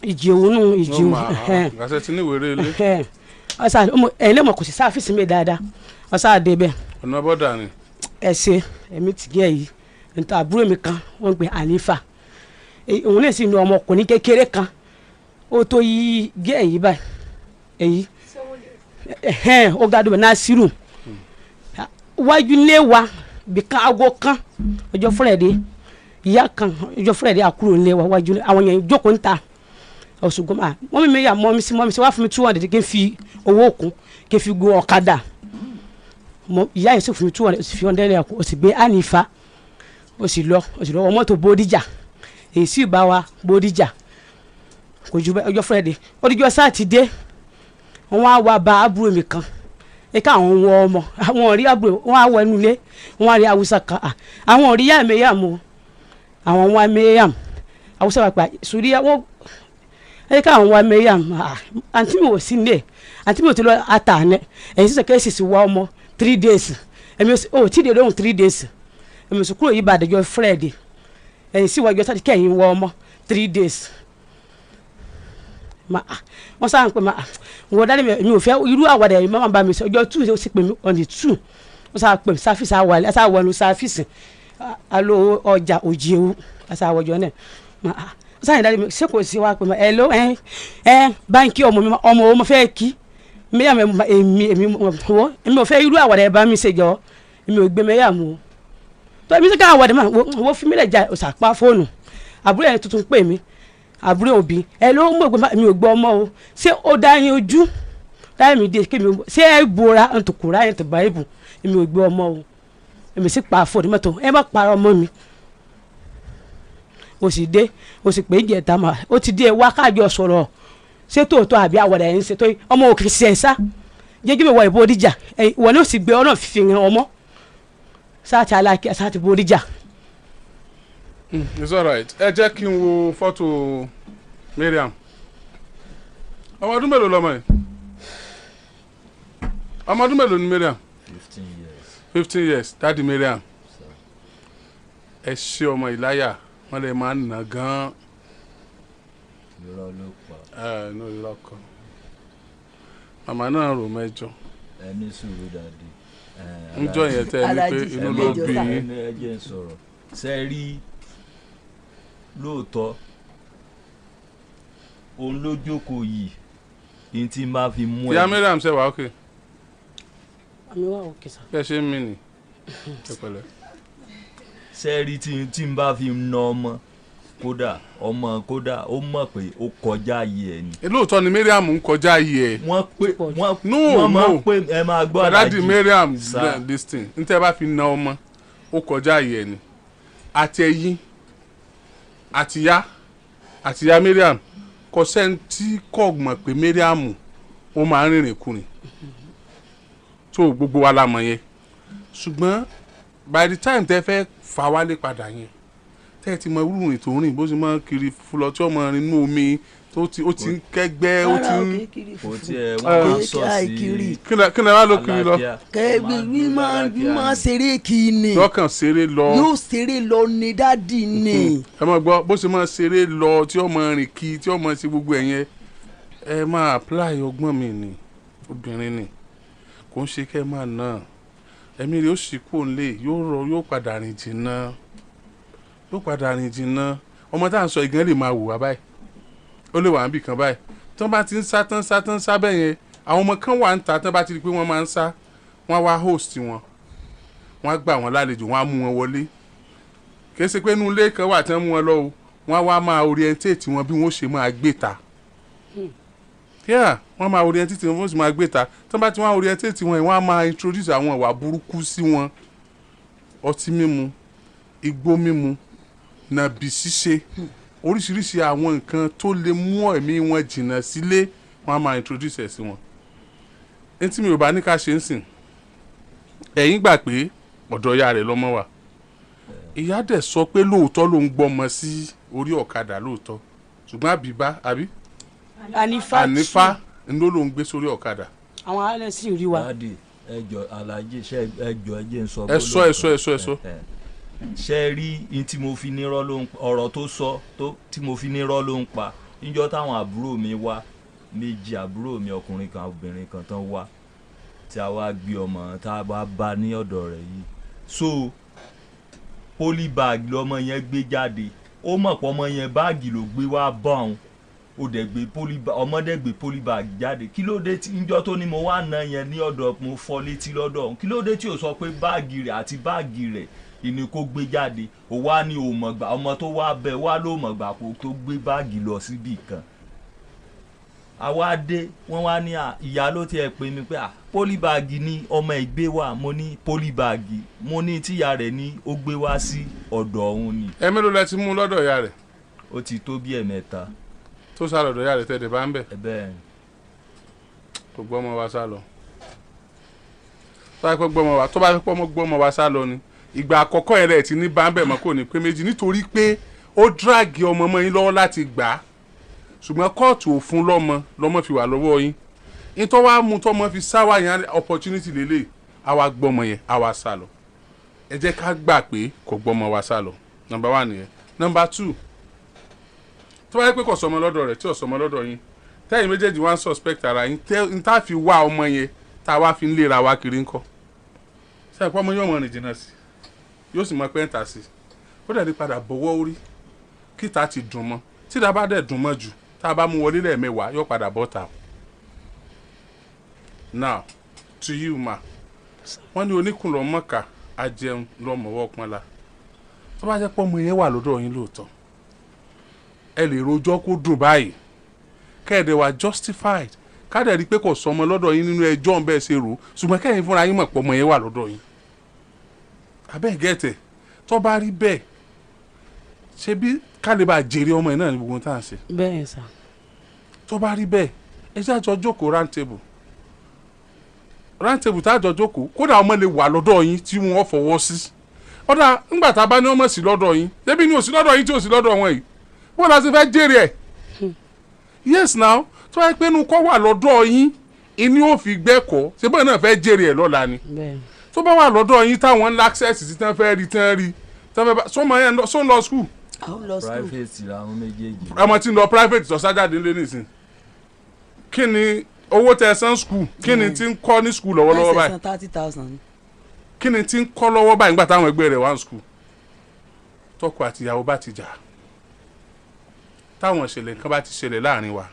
ìjì òun nù ìjì òun. gàṣẹ ti ní ìwélélé. ọ̀sà ẹ̀yin lè mọ̀ kò sí sáfìsì mi dáadáa ọ̀sà àdé bẹ́ẹ̀. ọ̀nà bọ́dà ni. ẹ ṣe èmi ti gẹ́ yìí nítorí àbúrò mi kan wọ́n ń pè ànífà òun lè sì nu ọmọkùnrin kékeré kan ó tó yí gẹ́ yìí báyìí èyí ó gádùn bẹ́ẹ̀ náà sírù wájú ilé wa bìkan aago kan ọjọ́ fúrẹ́dì ìyá kan ọjọ́ fúrẹ́dì àkúrò ilé wa wájú àwọn yẹn jókòó ń ta ọ̀ṣùgbọ́n máa wọ́n mi yà mọ́ mi sí wá fún mi 200 kí n fi owó kún kí n fi gun ọ̀kadà ìyá yẹn sì fún mi 200 ó sì fi 100 naira kún ó sì gbé ànífà ó sì lọ wọ́n mọ́tò Bódìjà èyí sì bá wa Bódìjà kò ju ọjọ́ fúrẹ́dì ó dijọ́ sátidé wọ́n á wá bá àbúrò mi kan eka àwọn wọ ọmọ àwọn ò rí àbúrò wọn á wọ inú ilé wọn á rí Haúsá kan àwọn ò rí yá mẹ́yàmù àwọn wọn mẹ́yàmù Haúsá wà pa sórí wọn eka àwọn wọn mẹ́yàmù àǹtí mi ò sí nílé àǹtí mi ò ti lọ àtàánẹ ẹ̀yìn sísè kẹ́sì sí wá ọmọ 3 days èmi ò tí ì dé lóhùn 3 days èmi sọ kúrò yìí bá àdéjọ Friday ẹ̀yìn sí wájú ọ̀sán kẹ́yìn wọ ọmọ 3 days wọ́n sáà ń pè má wọ́n dá mi ò fẹ́ irú àwàdà yìí máa bá mi sọ ọjọ́ 2 ó sì pè mí on the 2 wọ́n sáà pè mí sáfìsì àwàlẹ̀ àṣà wọnú sáfìsì alo ọjà òjì ewu àṣà àwọjọ náà wọ́n sáà ń dá mi ṣé kò sí wa pè mí ẹ ló báńkì ọmọ mi ọmọ ọmọ fẹ́ kí mẹ́yà èmi ò fẹ́ irú àwàdà yìí bá mi ṣe jọ èmi ò gbé mẹ́yà mu tó èmi sẹ́kẹ́ àwàdà máa wọ́n fi mí lẹ̀ já òṣàpá fóònù àbúrò yẹn tuntun pè mí àbúrò òbí ẹ ló ń mọ̀ pé mi ò gbọ́ ọmọ o ṣé ó dá yín ojú láì mi dé kí mi ṣé ẹ bora ntòkùnrà yẹn tó bá ibù mi ò gbọ́ ọmọ o èmi sì pa àfọ̀ nímọ̀tò ẹ má para ọmọ mi o sì dé o sì pé ń jẹ ẹ̀ta mà ó ti dé wákàjọ sọ̀rọ̀ ṣé tòótọ́ àbí àwọ̀dà yẹn ń ṣe tó ọmọ òkè ṣe ẹ̀ sá jẹ́jú mi wọ Bódìjà ìwọ ni ó sì gbé ọ náà fi hàn ọmọ sáà ti aláàkí sáà ti Bódìjà. It's alright. Ẹ jẹ́ kí n wo fọ́tò Mariam. Ọmọ ọdún mélòó lọmọ yìí? Ọmọ ọdún mélòó ni Mariam? 15 years. 15 years. Daddy Mariam. Ẹ ṣe ọmọ ìláyà wọ́n lè máa nà gan-an. Irọ́ ló pa. No irọ́ kan. Màmá náà rò mẹ́jọ. Ẹ ní sùúrù dàdí. Njọ́ yẹn tẹ́ ẹ ní pé inú ló bí yín. Ẹ jẹ́ n sọ̀rọ̀. Ṣé rí lóòótọ́ òun ló jókòó yìí ní tí n bá fi mú ẹ. Ìyá Mariam ṣe wà ókè. àmì wà òkè sá. Bẹ́ẹ̀ ṣe ń mí ni. Ẹ pẹ̀lẹ́. Ṣé rí tí n bá fi na ọmọ kódà ó mọ̀ pé ó kọjá ayé ẹ ni. Lóòótọ́ ni Mariam ń kọjá ayé ẹ. wọ́n máa pé ẹ máa gbọ́ alájí. Daddy Mariam this thing n tẹ́ bá fi na ọmọ ó kọjá ayé ẹ ni. Àti ẹ̀yin àtìyá Mariam kò sẹ́ni tí kò mọ̀ pé Mariam ó máa ń rìnrìn kùnrin tó gbogbo wa la mọ̀ yẹn ṣùgbọ́n by the time tẹ́ fẹ́ fà wálé padà yẹn tẹ́ ti mọ irú rìn tó rìn bó ṣe máa kiri fúlọ tí ọmọ rìn nínú omi ó ti ń kẹ́gbẹ́ ó ti ń. kò tiẹ̀ wọ́n sọ sí kí ni wàá ló kiri lọ. kẹ́bí mi máa ṣeré kí ni. lọ́kàn ṣeré lọ. yóò ṣeré lọ ní dádì ni. ẹ máa gbọ́ bó ṣe máa ṣeré lọ tí ọmọ rìn kí tí ọmọ ṣe gbogbo ẹ̀yẹn ẹ máa apply ọgbọ́n mi ni obìnrin ni kò ń ṣe kẹ́ máa ná ẹ̀mí rẹ̀ ó sì kú òǹlé yóò padà rìn jìnnà ọmọ tá à ń sọ ìgàn lè máa wù wá báyìí ó lè wà níbì kan báyìí tí wọ́n bá ti ń sá bẹ́ẹ̀ yẹn àwọn ọmọ kan wà ń ta tí wọ́n bá ti rí pé wọ́n máa ń sá wọ́n á wá host wọn wọ́n á gbà wọ́n lálejò wọ́n á mú wọn wọlé kì í ṣe pé inú ilé kan wà tí wọ́n mú wọn lọ o wọ́n á wá máa orientate wọn bí wọ́n ṣe máa gbé ta wọ́n máa orientate wọn bí wọ́n ṣe máa gbé ta tí wọ́n bá ti wá orientate wọn wọ́n á máa introduce àwọn ìwà burúkú sí wọn ọtí mímu igbó mímu nàbì ṣíṣe oríṣiríṣi àwọn nǹkan tó lè mú ẹ̀mí wọn jìnnà sílé wọn á máa introduce ẹ̀ sí wọn. ní tí mi ò bá ní ká ṣe ń sìn ẹ̀yin gbà pé ọ̀dọ̀ ìyá rẹ̀ lọ́mọ wà ìyá dẹ̀ sọ pé lóòótọ́ ló ń gbọ́mọ sí orí ọ̀kadà lóòótọ́ ṣùgbọ́n àbí ànífà ló ń gbé sórí ọ̀kadà. àwọn alẹ́ sì rí wa. dáàdì ẹjọ alájẹ ẹjọ ẹjẹ ń sọ. ẹsọ. ṣe rí in tí mo fi nírọ́ ló ń ọ̀rọ̀ tó sọ tí mo fi nírọ́ ló ń pa níjọ́ táwọn àbúrò mi wá méjì àbúrò mi ọkùnrin kan obìnrin kan tán wá tí a wá gbé ọmọ tá a wá bá ní ọ̀dọ̀ rẹ̀ yìí so polybag lọmọ yẹn gbé jáde ó mọ̀ pé ọmọ yẹn báàgì ló gbé wá bá òun ó dẹ̀ gbé ọmọdé gbé polybag jáde kí ló dé tí njọ́ tó ní mo wá ná yẹn ní ọ̀dọ̀ mo fọ́ létí lọ́dọ̀ òun kí ló dé tí ò sọ pé báàgì rẹ̀ àti báàgì rẹ̀ ìní kó gbé jáde ó wá ní òmọ̀gbà ọmọ tó wá bẹ̀ wá ló mọ̀gbà kó tó gbé báàgì lọ síbì kan àwa dé wọ́n wá ní ìyá ló tiẹ̀ pè mí pé polybag ni ọmọ ìgbé wà mo ní polybag mo ní tíya rẹ̀ ní ó gbé wá sí ọ̀dọ̀ òun ni. ẹ mélòó lẹ ti mú lọ́dọ̀ ìyá rẹ̀. ó ti tó bí ẹ̀mẹ́ta. tó sá lọ́dọ̀ ìyá rẹ̀ tẹ̀lé bá ń bẹ̀. bẹ́ẹ̀ kò gbọ́mọ wa sá lọ. tó bá fẹ́ gbọ́mọ wa sá lọ ni ìgbà àkọ́kọ́ yẹn rẹ̀ ti ní bá ń bẹ̀ mọ́ kò ní pé méjì nítorí pé ó dráàgì ọmọ mọ́ yín lọ́wọ́ láti gbà á ṣùgbọ́n kóòtù ò fún lọ́mọ fi wà lọ́wọ́ yín nítorí wàá mú tọ́mọ fi sáwà yẹn opportunity lélẹ̀ àwa gbọ́mọ yẹn àwa sá lọ ẹ jẹ́ ká gbà pé kò gbọ́mọ wa sá lọ number 1 nìyẹn. number 2 tó bá yẹ pé kò sọmọ lọ́dọ̀ rẹ̀ tí ò sọmọ lọ́dọ̀ yín tẹ́yìn méjèèjì wá ń suspect ara yín n tá fi wá ọmọ yẹn tá a wá fi ń léra wa kiri ńkọ́ sẹ́yìn pọ́ ọmọ yóò mọ̀ rìn jìnnà sí yóò sì mọ pẹ́ńtà sí ó dẹ̀ ní padà bọ̀wọ́ orí kíta ti dùn mọ́ tí dáa bá dẹ̀ dùn mọ́ jù tá a bá mú wọlé lẹ́ẹ̀mẹ́wàá yóò padà bọ́ ta. now to you ma wọ́n ní oníkùn lọ mọ́ka ajẹun lọ́mọ̀wọ́ pọ́nla tó bá jẹ́ pọ́ ọmọ yẹn wà lọ́dọ̀ yín lóòótọ́ ẹ lè rojọ́ kó dùn báyìí kẹ́ẹ̀dẹ̀ wà justified káàdẹ̀ rí pé kò sọmọ lọ́dọ̀ yín nínú ẹjọ́ ń bẹ́ẹ̀ ṣe rò ṣùgbọ́n kẹ́yìn fúnra yín mọ̀ pọ́ ọmọ yẹn wà lọ́dọ̀ yín abẹ́ gẹ̀ẹ́tẹ̀ tó bá rí bẹ́ẹ̀ ṣe bí kálíbà jèrè ọmọ yẹn náà ní gbogbo tá à ń ṣe. bẹ́ẹ̀ sà. tó bá rí bẹ́ẹ̀ ẹ jẹ́ àjọ jókòó round table tá àjọ jókòó kódà ọmọ lè wà lọ́dọ̀ yín tí wọ́n fọwọ́ sí ọ̀dà ńgbà tá a bá ní ọmọ sí lọ́dọ̀ yín débi ní òsì lọ́dọ̀ yín tí òsì lọ́dọ̀ wọn yìí wọ́n la ṣe fẹ́ jèrè ẹ̀. yes now tó wáyé pé inú kọ́ wà lọ́dọ̀ yín ìní ò fi gbẹ́kọ̀ọ́ ṣé bẹ́ẹ̀ náà fẹ́ jèrè ẹ̀ lọ́la ni. tó bá wà lọ́dọ̀ yín táwọn ńlá access ti tán fẹ́ rí tán rí tán fẹ́ bá sọ́mọ yẹn sọ́n lọ school. private làwọn méjèèjì. ọmọ tí ń lọ private tó sájáde ńlẹ́ nìsín kí ni owó tẹ san school kí ni tí ń kọ́ ní school lọ́wọ́lọ́wọ́ báyìí. ẹsẹ̀ san 30,000. kí ni tí ń kọ́ lọ́wọ́ báyìí nígbà táwọn ẹgbẹ́ rẹ̀ wá ní school tọkọ àti ìyàwó bá ti jà táwọn ìṣẹ̀lẹ̀ nǹkan bá ti ṣẹlẹ̀ láàrin wa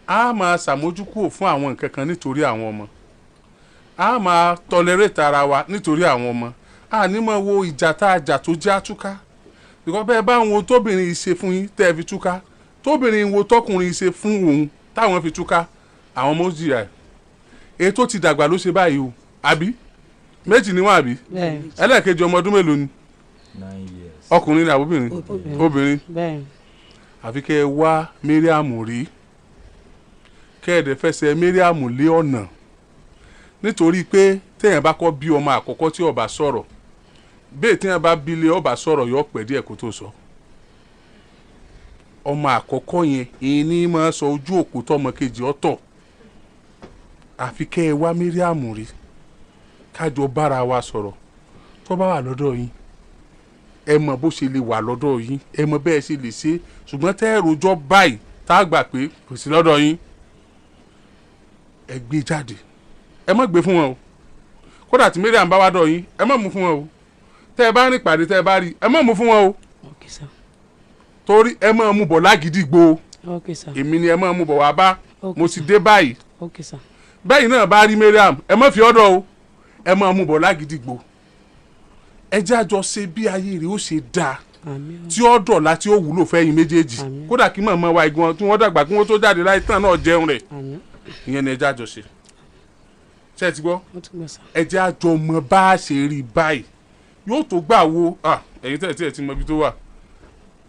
a máa ṣàmójúkúrò fún àwọn nǹkan kan nítorí àwọn ọmọ a máa tolerate ara wa nítorí àwọn ọmọ a ní máa wo ìjà tá a jà tó já túká bíkọ́ bẹ́ẹ̀ bá ń wo tóbìnrin ìṣe fún yín tẹ́ ẹ fi túká tóbìnrin wo tọkùnrin ìṣe fún òun táwọn fi túká àwọn ọmọ jìyà ẹ̀ èyí tó ti dàgbà ló ṣe báyìí o àbí méjì níwọ̀n àbí ẹlẹ́ẹ̀kejì ọmọ ọdún mélòó ni 9 years. ọkùnrin ni àbóbìnrin obìnrin àfi kẹ́ ẹ wá Mariam rí kẹ́ ẹ dẹ̀ fẹsẹ̀ Mariam lé ọ̀nà nítorí pé téèyàn bá kọ́ bí ọmọ àkọ́kọ́ tí ó bá sọ̀rọ̀ bẹ́ẹ̀ téèyàn bá bí lé ó bá sọ̀rọ̀ yóò pẹ́ díẹ̀ kó tó sọ ọmọ àkọ́kọ́ yẹn ìní máa sọ ojú òkú tọmọ kejì ọ̀tọ̀ àfi kẹ́ ẹ wá Mariam rí kájọ bára wa sọ̀rọ̀ tó bá wà lọ́dọ̀ yín ẹ mọ̀ bó ṣe lè wà lọ́dọ̀ yín ẹ mọ̀ bẹ́ẹ̀ ṣe lè ṣe ṣùgbọ́n tẹ́ ẹ rojọ́ báyìí tá a gbà pé kò sí lọ́dọ̀ yín ẹ gbé jáde ẹ má gbé fún wọn o kódà tí Mariam bá wá dọ̀ yín ẹ má mú fún wọn o tẹ́ ẹ bá rìn pàdé tẹ́ ẹ bá rí ẹ má mú fún wọn o torí ẹ má mú bọ̀ lágídígbò èmi ni ẹ má mú bọ̀ wá bá mo ti dé báyìí bẹ́ẹ̀ náà bá rí Mariam ẹ má fi ọ̀dọ̀ o ẹ má mú bọ̀ lágídígbò ẹ jẹ́ àjọ ṣe bí ayé rẹ̀ ó ṣe dáa tí ó dọ̀la tí ó wúlò fẹ́yìn méjèèjì kódà kí màmá wa igun tí wọ́n dàgbà kí wọ́n tó jáde láì tán náà jẹun rẹ̀ ìyẹn ni ẹ jẹ́ àjọ ṣe ṣe ti gbọ́ ẹ jẹ́ àjọ mọ bá a ṣe rí báyìí yóò tó gbà wo ẹ̀yin tẹ̀ tí mọ ibi tó wà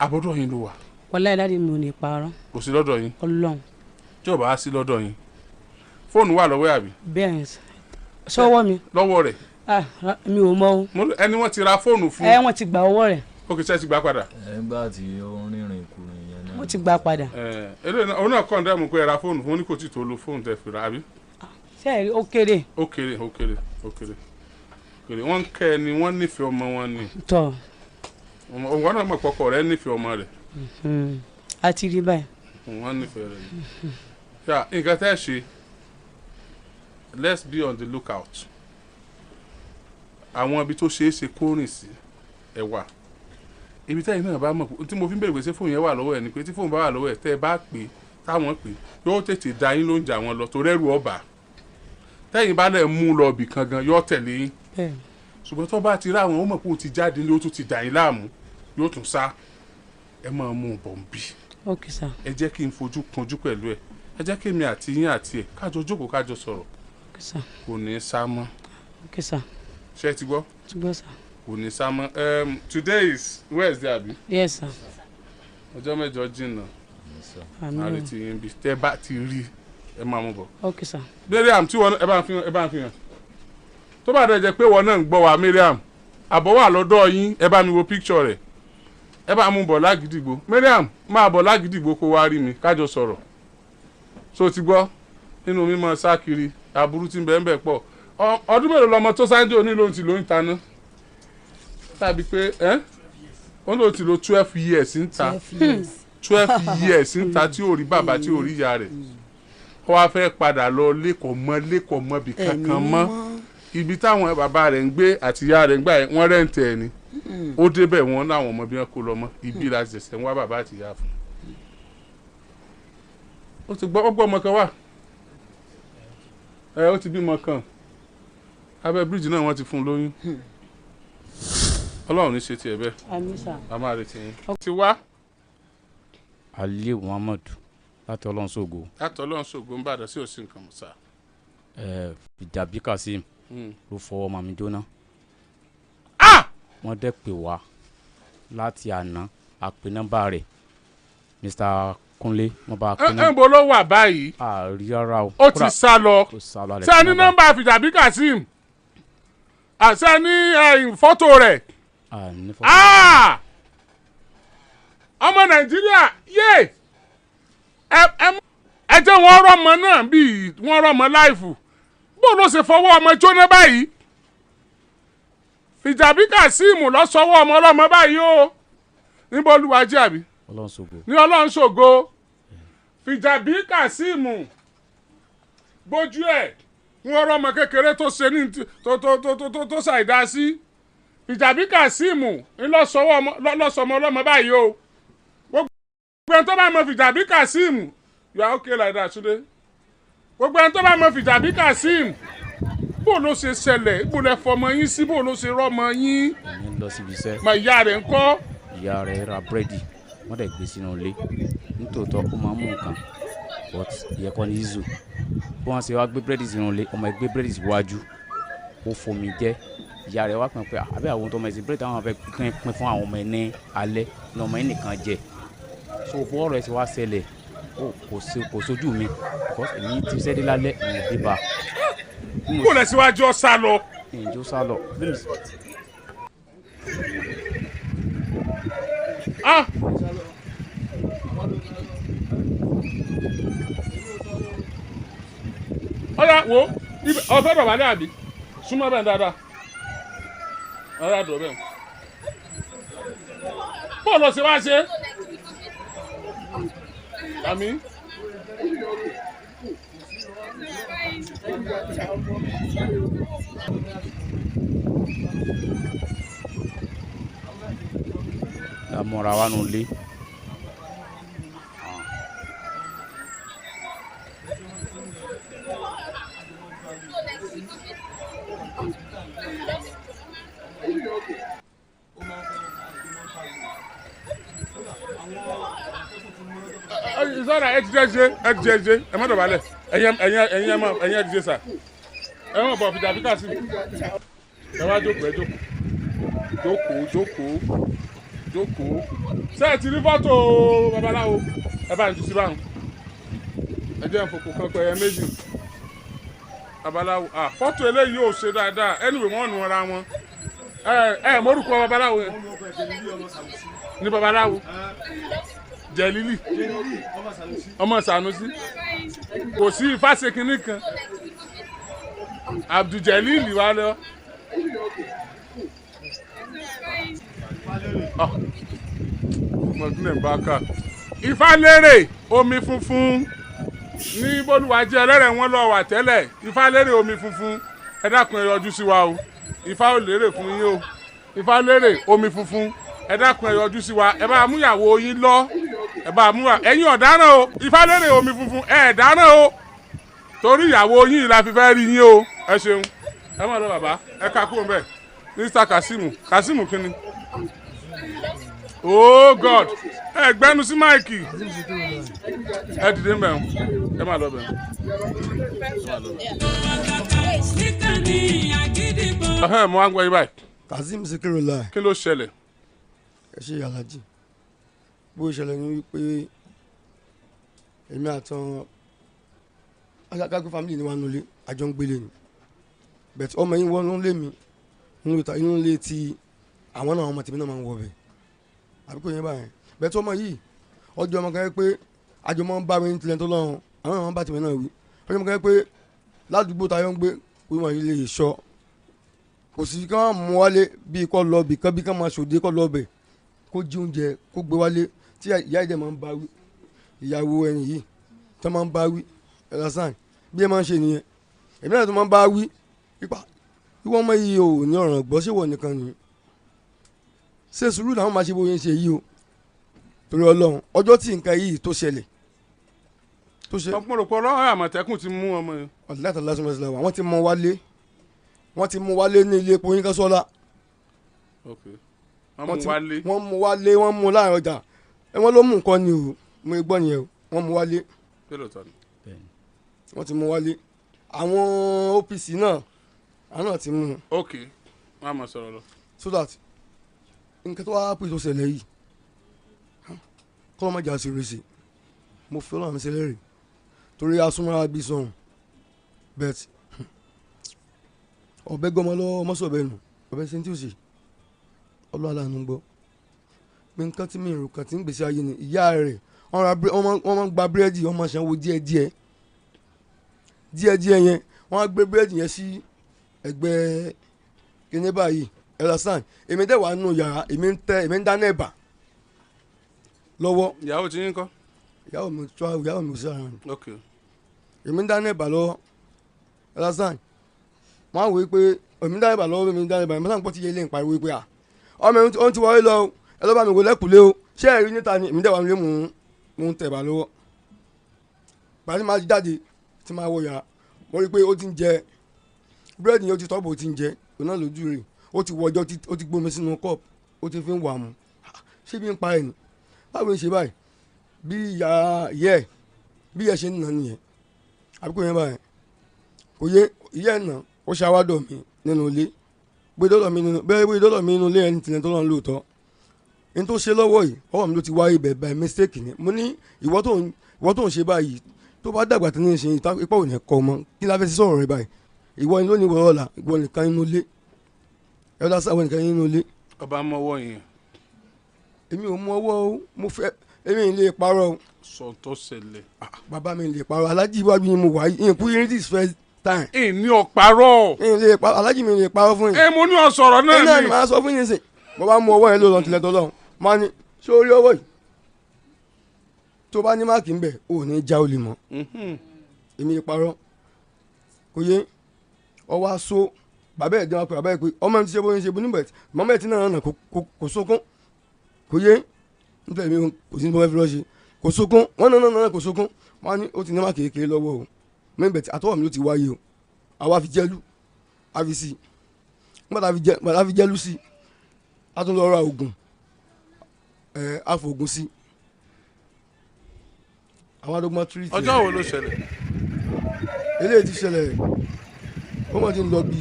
àbọ̀dọ̀ yín ló wà. wọlé dáàdi mi ò ní parọ́. kò sí lọ́dọ̀ yín. Ọlọ́run. tí ò bá sí lọ́dọ̀ yín fóònù wà lọ́wọ́ àbí. bẹ́ẹ̀ ni sọ́wọ́ mi. lọ́wọ́ rẹ̀. mi ò mọ o. ẹni wọ́n ti ra fóònù fún. wọ́n ti gba ọwọ́ rẹ̀. ó kì í ṣe ti gbà padà. nígbà tí ó ń rìnrìn kùnrin yẹn náà. wọ́n ti gbà padà. òun náà kàn dẹ́mu pé ẹ ra fóònù fún ní kò tí tó lo fóònù tẹ̀ fi ra àbí. sẹ́ẹ̀rì ó kéré. ó kéré wọ́n ń kẹ́ ẹ ni wọ́n nífẹ̀ẹ́ ọmọ wọn ni. tọ́ òun náà mọ̀ pọ̀kọ̀ rẹ̀ nífẹ̀ẹ́ ọmọ rẹ̀. a ti rí báyìí. wọ́n nífẹ̀ẹ́ rẹ̀ ni. nǹkan tẹ́ ẹ ṣe let's be on the lookout. àwọn ibi tó ṣeé ṣe kó rìn sí ẹ wà ibi tẹ́yìn náà bá mọ̀ tí mo fi ń bèrè pé ṣé fóònù yẹn wà lọ́wọ́ ẹ̀ ni pé tí fóònù bá wà lọ́wọ́ ẹ̀ tẹ́ ẹ bá pè táwọn pè yóò tètè da yín ló ń jà wọn lọ tó rẹ́rù ọba tẹ́yìn bá lẹ̀ mú lọ ibì kan gan yóò tẹ̀lé yín ṣùgbọ́n tó bá ti rá àwọn ó mọ̀ pé ó ti jáde ní ó tún ti dà yín láàmú yóò tún sá ẹ máa mú un bọ̀ ń bì ẹ jẹ́ kí n fojú kanjú pẹ̀lú ẹ jẹ́ kí èmi àti yín àti ẹ̀ kájọ jókòó kájọ sọ̀rọ̀ kò ní sá mọ́ ṣé ti gbọ́ kò ní sá mọ́ today is Wednesday àbí. Yes sir. ọjọ́ mẹ́jọ jìnnà àrètí yín bí tẹ́ bá ti rí ẹ máa mú bọ̀. ok sir. Mariam tí wọn ẹ bá ń fi hàn tó bá dẹ̀ jẹ́ pé wọn náà ń gbọ́ wa Mariam àbọ̀ wà lọ́dọ̀ yín ẹ bá mi wo picture rẹ̀ ẹ bá mú bọ̀ lágídìgbò Mariam máa bọ̀ lágídìgbò kó wá rí mi kájọ sọ̀rọ̀ so ti gbọ́ nínú mímọ sákiri aburú tí ń bẹ ń bẹ pọ̀ ọdún mélòó lọmọ tó sáńdé òní ló ń ti lóyún taná tàbí pé ó lóun ti lo 12 years ń ta 12 years ń ta tí ò rí bàbá tí ò rí ìyá rẹ̀ ó wá fẹ́ padà lọ lẹ́kọ̀ọ́ mọ́ bí kankan mọ́ ibi táwọn bàbá rẹ̀ ń gbé àti ìyá rẹ̀ ń gbà wọ́n rẹ́ǹtẹ̀ ẹ̀ ni ó débẹ̀ wọ́n láwọn ọmọ bí wọ́n kó lọ mọ́ ibi la ṣẹ̀ṣẹ̀ ń wá bàbá àti ìyá fún ó ti gbọ́ ọmọ kan wà ó ti bímọ kan abẹ́ bíríìjì náà wọ́n ti fún un lóyún Ọlọ́run ní ṣe tiẹ̀ bẹ́ẹ̀ a máa retí yín. ti wá. Aliyu Muhammadu láti Ọlọ́run ṣògo. láti Ọlọ́run ṣògo ń bàdàn sí òsì nǹkan mọ̀sá. Ìjàbí Kazeem ló fọwọ́ màmí jóná. wọ́n dẹ̀ pè wá láti àná àpè nọ́mbà rẹ̀ Mr. Kúnlé wọ́n bá pè nọ́mbà. ẹ̀ ń bo ló wà báyìí. àrí ara o. ó ti sá lọ. ṣé ní nọ́mbà Ìjàbí Kazeem àṣẹ ní fọ́tò rẹ̀. ọmọ Nàìjíríà yé ẹ jẹ́ wọ́n rọ́mọ náà bíi wọ́n rọ́mọ láìfù bó ló ṣe fọwọ́ ọmọ jóná báyìí Ìjàbí Kazeem lọ sọwọ́ ọmọ ọlọ́mọ báyìí o níbo olúwàjí àbí ní Ọlọ́run ṣògo Ìjàbí Kazeem gbójú ẹ̀ wọ́n rọ́mọ kékeré tó ṣe ní tó ṣàìdá sí Ìjàbí Kazeem ńlọsọmọ ọlọ́mọ báyìí o gbogbo ẹni tó bá mọ Ìjàbí Kazeem you are okay like that today gbogbo ẹni tó bá mọ Ìjàbí Kazeem bó ló ṣe ṣẹlẹ̀ bó lẹ fọmọ yín sí bó ló ṣe rọ́mọ yín. ẹ̀yin lọ síbi iṣẹ́. mà ìyá rẹ̀ ń kọ́. ìyá rẹ̀ ra búrẹ́dì wọ́n dẹ̀ gbé sínú ilé nítòótọ́ ó máa ń mú nǹkan but ìyẹn kọ́ ní izu bí wọ́n ṣe wá gbé búrẹ́dì sínú ilé ọmọ ẹ̀ gbé búrẹ́dì síwájú ó fomi jẹ́ ìyá rẹ̀ wá pín pé àbẹ́ àwọn tó mọ̀ ẹ̀sìn búrẹ́dì àwọn fẹ́ pín fún àwọn ọmọ ẹ̀ ní alẹ́ ní ọmọ ẹ̀ nìkan jẹ so bó ọ̀rọ̀ ẹ̀ ti wá ṣẹlẹ̀ kò sójú mi because èmi ti ṣẹ́ dé lálẹ́ ìyẹn dé bá. kò lè síwájú ọ sá lọ. ìjọ sá lọ. ọ̀ya wo ọ̀fẹ́ bàbá ní àbí súnmọ́ bẹ́ẹ̀ dáadáa ọ̀ya dùn bẹ́ẹ̀ bọ́ọ̀lù ọ̀sẹ̀ wá ṣe àmì. Amọ̀ra wa nù lé. Ìsọ̀rọ̀ ẹ ti jẹ́ ẹ má dọ̀bálẹ̀ ẹ̀yin ẹ ti jẹ́ sà ẹ má bọ̀ Ìjàbí Kazeem ẹ wá jókòó ẹ jókòó jókòó ṣé ẹ ti rí fọ́tò babaláwo ẹ bá ń jù sí báwọn ẹ jẹ́ ìfòkò kan pẹ̀yẹ méjì babaláwo fọ́tò eléyìí ò ṣe dáadáa anyway wọ́n nu ara wọn mórúkọ babaláwo yẹn ní babaláwo jẹ̀lílì ọmọ Sànúsí kò sí Ifáṣekínní kan Abdul-Jalil wà lọ. mọ̀túnẹ̀ bá kà Ifálérè omi funfun ní bólúwàjì ẹlẹ́rẹ̀ wọn lọ wà tẹ́lẹ̀ Ifálérè omi funfun ẹ dákun ẹ yọjú sí wa o Ifá ò lérè fún yín o Ifálérè omi funfun ẹ dákun ẹ yọjú sí wa ẹ bá múyàwó yín lọ ẹ bá múyà ẹ̀yin ọ̀daràn o Ifálérè omi funfun ẹ dáràn o torí ìyàwó yín la fi fẹ́ rí yín o ẹ ṣeun ẹ mọ̀ lọ bàbá ẹ ká kúrò mbẹ Mr. Kasimu kínní oh God ẹ gbẹnu sí máìkì ẹ dìde mbẹ ẹ má lọ bẹ mo wá ń gbọ́ yín báyìí. Kazeem Sikirullah. kí ló ṣẹlẹ̀. ẹ ṣe alájì bó ṣẹlẹ̀ ní wípé èmi àtàn akágbé family ni wà nulẹ̀ àjọ ń gbélé ni bẹ̀t ọmọ yín wọ́n lé mi inú lé ti àwọn náà ọmọ tèmi náà máa ń wọ bẹ̀ àbí kò yẹn báyẹn bẹ̀t ọmọ yìí ọjọ́ ọmọ kan yẹ pé àjọ máa ń bá mi ní tilẹ̀ tó lọ́rùn àwọn náà máa ń bá tèmi náà wí ọjọ́ ọmọ kan yẹ pé ládùúgbò táyọ̀ ń gbé wíwọ̀n yìí lè sọ kò sí kí wọ́n mú wálé bí kò lọ bì kán bí kán máa ṣòde kò lọ bẹ̀ kó jí oúnjẹ kó gbé wálé tí ìyá ìdẹ máa ń bá wí ìyàwó ẹni yìí tó máa ń bá wí ẹlẹ́sàn bí ẹ máa ń ṣe nìyẹn èmi náà tó máa ń bá wí ipa ìwọ́n mọ iye ò ní ọ̀ràn gbọ́ ṣé wọ̀ nìkan nìyẹn ṣé sùúrù làwọn máa ṣe bóyá ń ṣe yìí o torí Ọlọ́run ọjọ́ tí nǹkan yìí tó ṣẹlẹ̀ tó ṣe. ọ̀pọ̀lọpọ̀ ọlọ́run Àmọ̀tẹ́kùn ti mú ọmọ yẹn. ọ̀dùnláta lásán mẹ́sàn-án làwọn wọ́n ti mú wálé ní ilé epo yín kásọ́lá. wọ́n mú wálé wọ́n mú láàrin ọjà wọ́n ló mú nǹkan ni o mo gbọ́ nìyẹn o wọ́n mú wálé. wọ́n ti mú wálé àwọn OPC náà àwọn náà ti mú. ok wọ́n á máa sọ̀rọ̀ lọ. so that nǹkan tó wá pè tó ṣẹlẹ̀ yìí kọ́ ọmọjà sí rèé mo fi ọlọ́run mi ṣe lẹ́rìí torí asúnmọ́ra bí sọ̀rùn bẹ́ẹ̀ ọ̀bẹ gbọ́mọ lọ́wọ́ mọ́sọ̀bẹ nù ọ̀bẹ ṣe ń tí ò ṣe ọlọ́run aláàánú gbọ́ mi nǹkan tí mi rò kàn tí ń gbèsè ayé ni ìyá rẹ̀ wọ́n máa ń gba búrẹ́dì wọ́n máa ṣàǹwó díẹ̀díẹ̀ yẹn wọ́n á gbé búrẹ́dì yẹn sí ẹgbẹ́ kíní báyìí ẹ̀rọ̀sán èmi dẹ̀ wà nù yàrá èmi ń dáná ẹ̀bà lọ́wọ́. ìyàwó ti yín kọ́. ìyàwó mi ò sí ara mi. èmi ń dáná ẹ̀bà lọ́wọ́ ẹ̀rọ̀sán wọ́n á wò ó pé èmi ń dáná ẹ̀bà lọ́wọ́ èmi ń dáná ẹ̀bà èmi náà gbọ́ ti yé ilé ìpariwo pé ọmọ mi ò ti wọlé lọ ẹ lọ́ bá mi wò lẹ́kùlé o ṣé ẹ̀rí níta ni èmi dẹ̀ wà nílé mò ń tẹ̀bà lọ́wọ́ pàṣẹ máa jáde tí máa wọ yàrá mo rí i pé ó ti ń jẹ búrẹ́dì yẹn ó ti tọ́bù ó ti ń jẹ òun náà lójú rẹ̀ ó ti wọjọ́ ó ti gbómi sínú kọ́ọ̀pù ó ti fi ń wà mú ṣé bí ń pa ẹ̀ ní báwo ni ṣe báyìí bí ìyá ẹ̀ ṣe ń nà nìyẹn àbí kò yẹn báyìí kò yẹ ìyá ẹ̀ nà ó ṣe àwádọ̀ mi nínú ilé gbé dọ́lọ̀ mi nínú ilé ẹni tìǹtẹ̀ tó lọ́n lóòótọ́ ní tó ṣe lọ́wọ́ yìí ọwọ́ mi ló ti wáyé bẹ̀ by mistake ni mo ní ìwọ tó ń ṣe báyìí tó bá dàgbà tó ní ṣe ipa ò ní kọ́ ọmọ kí la fẹ́ sí sọ̀rọ̀ rẹ báyìí ìwọ ni lónìí wọ́n ọ̀la ìwọ nìkan nínú ilé ẹ̀rọ sáwọn nìkan nínú ilé. ọba mọ́wọ́ yẹn. èmi ò mú ọwọ́ o mo fẹ́ èmi ì lè parọ́ o. sọ tó ṣẹlẹ̀. bàbá mi lè parọ́ alájí iwájú ni mo wà yìí ìkú yìí this first time. ìní ọ̀parọ́. alájí mi lè parọ́ fún yín. mo ní ọ̀sọ̀rọ̀ náà ni. náà ni màá sọ fún yín sìn mo bá mú ọwọ́ yẹn ló lọ tilẹ̀ tó lọ́hùn máa ní ṣé orí ọwọ́ yìí tó bá ní máàkì ń bẹ̀ ò ní já olè mọ́ èmi ìparọ́ kò yé ọwọ́ aṣọ bàbá ẹ̀ dẹ́wọ́n pé bàbá ẹ̀ pé ọmọ mi ti ṣe bóyá ṣe bó níbẹ̀ mọ́mọ́ ẹ̀ tí náà nà kò sókún kò yé nítorí mi kò sí ní bọ́wọ́ fi rọ́ọ̀ṣe kò sókún wọ́n náà kò sókún wọ́n á ní ó ti ní máàkì kékeré lọ́wọ́ o mẹ́bẹ̀ tí àtọ́wọ̀ mi ló ti wáyé o àwa fi jẹ́lú àfi sí gbọ́dọ̀ fi jẹ́lú sí a tún lọ ra oògùn àfọ̀gùn sí àwọn adógbọ́n tírìtì. ọjọ́ wo ló ṣẹlẹ̀. eléyìí ti ṣẹlẹ̀ ó mọ̀ ti ń lọ bí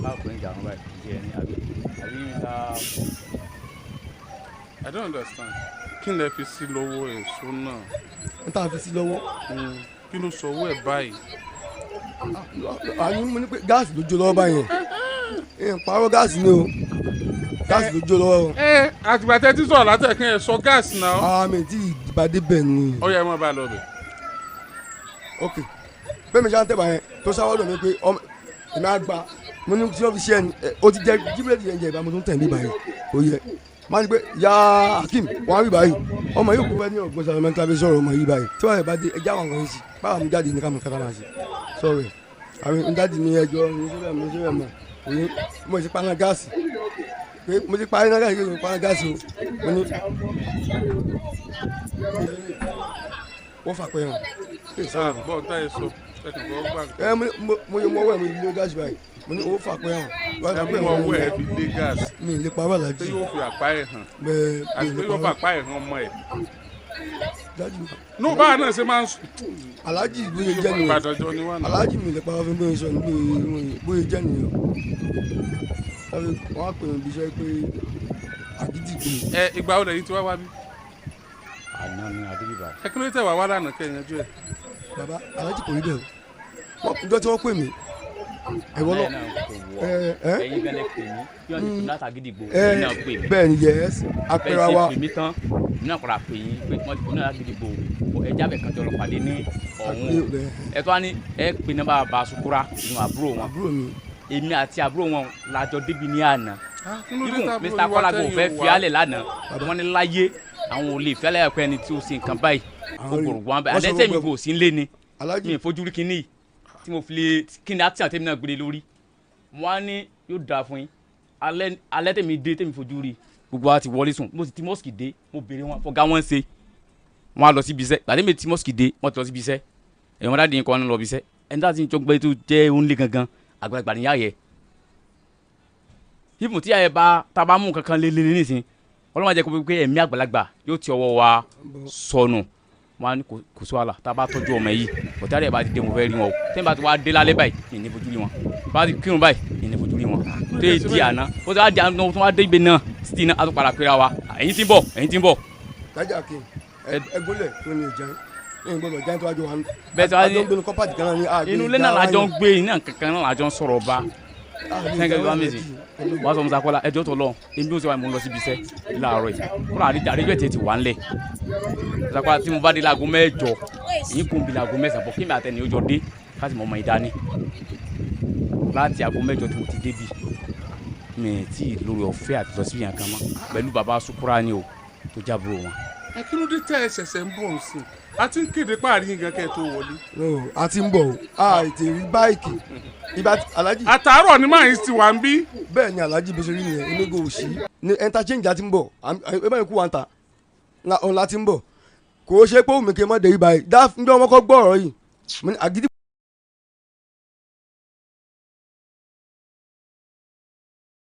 báwo kò ní jà wọn báyìí jẹ ẹni àbí ta. I don't understand. Kí lẹ fi sí lọ́wọ́ èso náà? n ta fi sí lọ́wọ́. Kí ló sọ owó ẹ̀ báyìí? àní mo ní pé gáàsì ló jó lọ́wọ́ báyìí yẹn pààrọ̀ gáàsì ni o gáàsì ló jó lọ́wọ́ o. àtìgbà tẹ́ tí sọ̀rọ̀ látẹ̀kẹ́ ẹ̀ sọ gáàsì náà. àmì tí ìbàdí bẹ̀ ni. ó yẹ ẹ mọ́ bá a lọ bẹ̀. ok bẹ́ẹ̀ mi ṣáà ń tẹ̀bà yẹn tó sáwọ́dọ̀ mi pé èmi á gba mo ní tí wọ́n fi ṣe ẹni o ti jẹ jíbírẹ́dì yẹn jẹ ìbámu tó ń tẹ̀ mí báyìí kò yẹ máa ní pé ya Hakeem wọn á rí báyìí ọmọ yóò kú fẹ́ ní ọ̀gbọ́n sàrọ̀ mẹ́ta fi sọ̀rọ̀ ọmọ yìí báyìí tí wọ́n yẹ bá dé ẹja àwọn kan yìí sí báwa mi jáde ní ká mọ̀ kátà máa ṣe sọ̀rọ̀ àwọn ìdájì ní ẹjọ́ ní sẹ́fẹ̀ mọ̀ òye mo ti paná gáàsì pé mo ti parí náà gáàsì mo paná gáàsì o mo ní wọ́n fà pẹ́ hàn. bọ́ọ̀ táyé sọ mo yẹ mọ ọwọ́ ẹ̀ mi lé gáàsì báyìí mo ní owó fà pẹ́ hàn. ẹ mú ọwọ́ ẹ̀ fi lé gáàsì. mi ì lè parọ́ àlájì. tí yóò fi àpá ẹ̀ hàn. bẹ́ẹ̀ àti pé yóò fi àpá ẹ̀ hàn ọmọ ẹ̀. dájú. ní báwa náà ṣe máa ń sùn. alájì bóyá jẹ́ nìyẹn alájì mi lè parọ́ fún bóyá sọ ní bóyá jẹ́ nìyẹn wọ́n á pè mí bí iṣẹ́ pé àgídìgbò. ìgbà wo lẹ́yìn tí wá wá bí. àná ni àdébíbà. ẹ kí ló tẹ̀ wá wá lánàá kẹ́ ẹ̀ yanjú ẹ̀. bàbá alájì kò rí bẹ́ẹ̀ o ìjọ tí wọ́n pè mí ẹ̀wọ́n lọ. ẹ̀yin gan lẹ pè mí bí wọ́n ti pè láti àgídìgbò ẹ̀yin náà pè mí. bẹ́ẹ̀ ni yẹ́s apẹ̀rẹ̀ wa. bẹ́ẹ̀ ṣe pè mí tán èmi náà kọ́ra pè yín pé wọ́n ti pè láti àgídìgbò ẹja bẹ̀ kan jọlọ pàdé ní ọ̀hún ẹ tó wá ní ẹ pè ní bàbá Sukura nínú àbúrò wọn èmi àti àbúrò wọn làjọ débi ní àná Mr. Kọ́lágbó fẹ́ fi álẹ̀ lánàá wọ́n ní láyé àwọn ò lè fẹ́ lẹ́yìn pé ẹni tí ó ṣe nǹkan báyìí ó gbòòrò wọn báyìí alẹ́ tẹ̀mí kò sí ń lé ni mi ì fojú rí kinní yìí tí mo fi lè kíni àti àtẹ̀mí náà gbélé lórí wọn á ní yóò dáa fún yín alẹ́ tẹ̀mí dé tẹ̀mí fojú rí gbogbo wa ti wọlé sùn mo sì ti mọ́sìkì dé mo béèrè wọn fọgá wọn ṣe wọn á lọ síbi iṣẹ́ gbàdé mi ti mọ́sìkì dé wọn ti lọ síbi iṣẹ́ èèyàn dáàdi yín kọ́ wọn lọ síbi iṣẹ́ ẹni dáàdi yín tó gbé tó jẹ́ òun lé gangan àgbàlagbà níyà yẹ ibùn tí yàrá bá tábà mú kankan lé nísìn ọlọ́mọ jẹ́ kó pé ẹ̀mí àgbàlagbà yóò ti ọwọ́ wa sọnù wọn á ní kò sí wàhálà tá a bá tọ́jú ọmọ yìí bọ̀tá rẹ̀ bá ti dé mo fẹ́ rí wọn o tẹ́lẹ̀ bá ti wá dé lálẹ́ báyìí yìí ní fojú rí wọn bá ti kírun báyìí yìí ní fojú rí wọn tó yẹ di àná ó ti wá di àná tó wá dé ibẹ̀ náà sí iná a tó padà péra wa ẹ̀yin tí ń bọ̀ ẹ̀yin tí ń bọ̀. kájà kí ẹgbólẹ̀ tó ní ìjà ẹ̀yin gbọ́dọ̀ jáde tó wájú wa bẹ́ẹ̀ tó wá ní gbẹ́nu kọ́pàdì kan náà ní àgbẹ̀ inú ilé náà làjọ ń gbé iná kankan náà làjọ ń sọ̀rọ̀ bá sẹ́ńkẹ́ bá mèsì wọ́n sọ Musa Kọ́lá ẹjọ́ tó lọ èmi ó sọ wáyé mo ń lọ síbi iṣẹ́ láàárọ̀ yìí kúrò àríjọ́ ètè ti wà ńlẹ̀ Musa Kọ́lá tí mo bá dé láago mẹ́jọ èyí kò ń bi láago mẹ́sàn-án bọ̀ kí mi àtẹnì ó jọ dé káàsì mọ́ ọmọ yìí dání láti aago mẹ́jọ tí mo ti débi mi tí lórí ọ̀fẹ́ àti lọ síbi yàn kan mọ́ pẹ̀lú baba Sukura ni o tó jábọ̀ wọn. ẹ kí ló dé tẹ́ ẹ ṣẹ̀ṣẹ̀ ń bọ̀ ń sìn a ti ń kéde páàrí yín gan kẹ́ ẹ tó wọlé. a ti ń bọ̀ o a ètè rí báìkì ibà alájì. àtàárọ̀ ni máa ń ti wà ń bí. bẹ́ẹ̀ ni alájì bó ṣe rí nìyẹn inú go òsì ní interchange àti ń bọ̀ ẹ bá yẹn kú wa ń ta ọ̀la ti ń bọ̀ kò ṣe pé òun mi kì í mọ̀ dé ibà yìí dá ń gbé ọmọ kọ́ gbọ́ ọ̀rọ̀ yìí àgídí.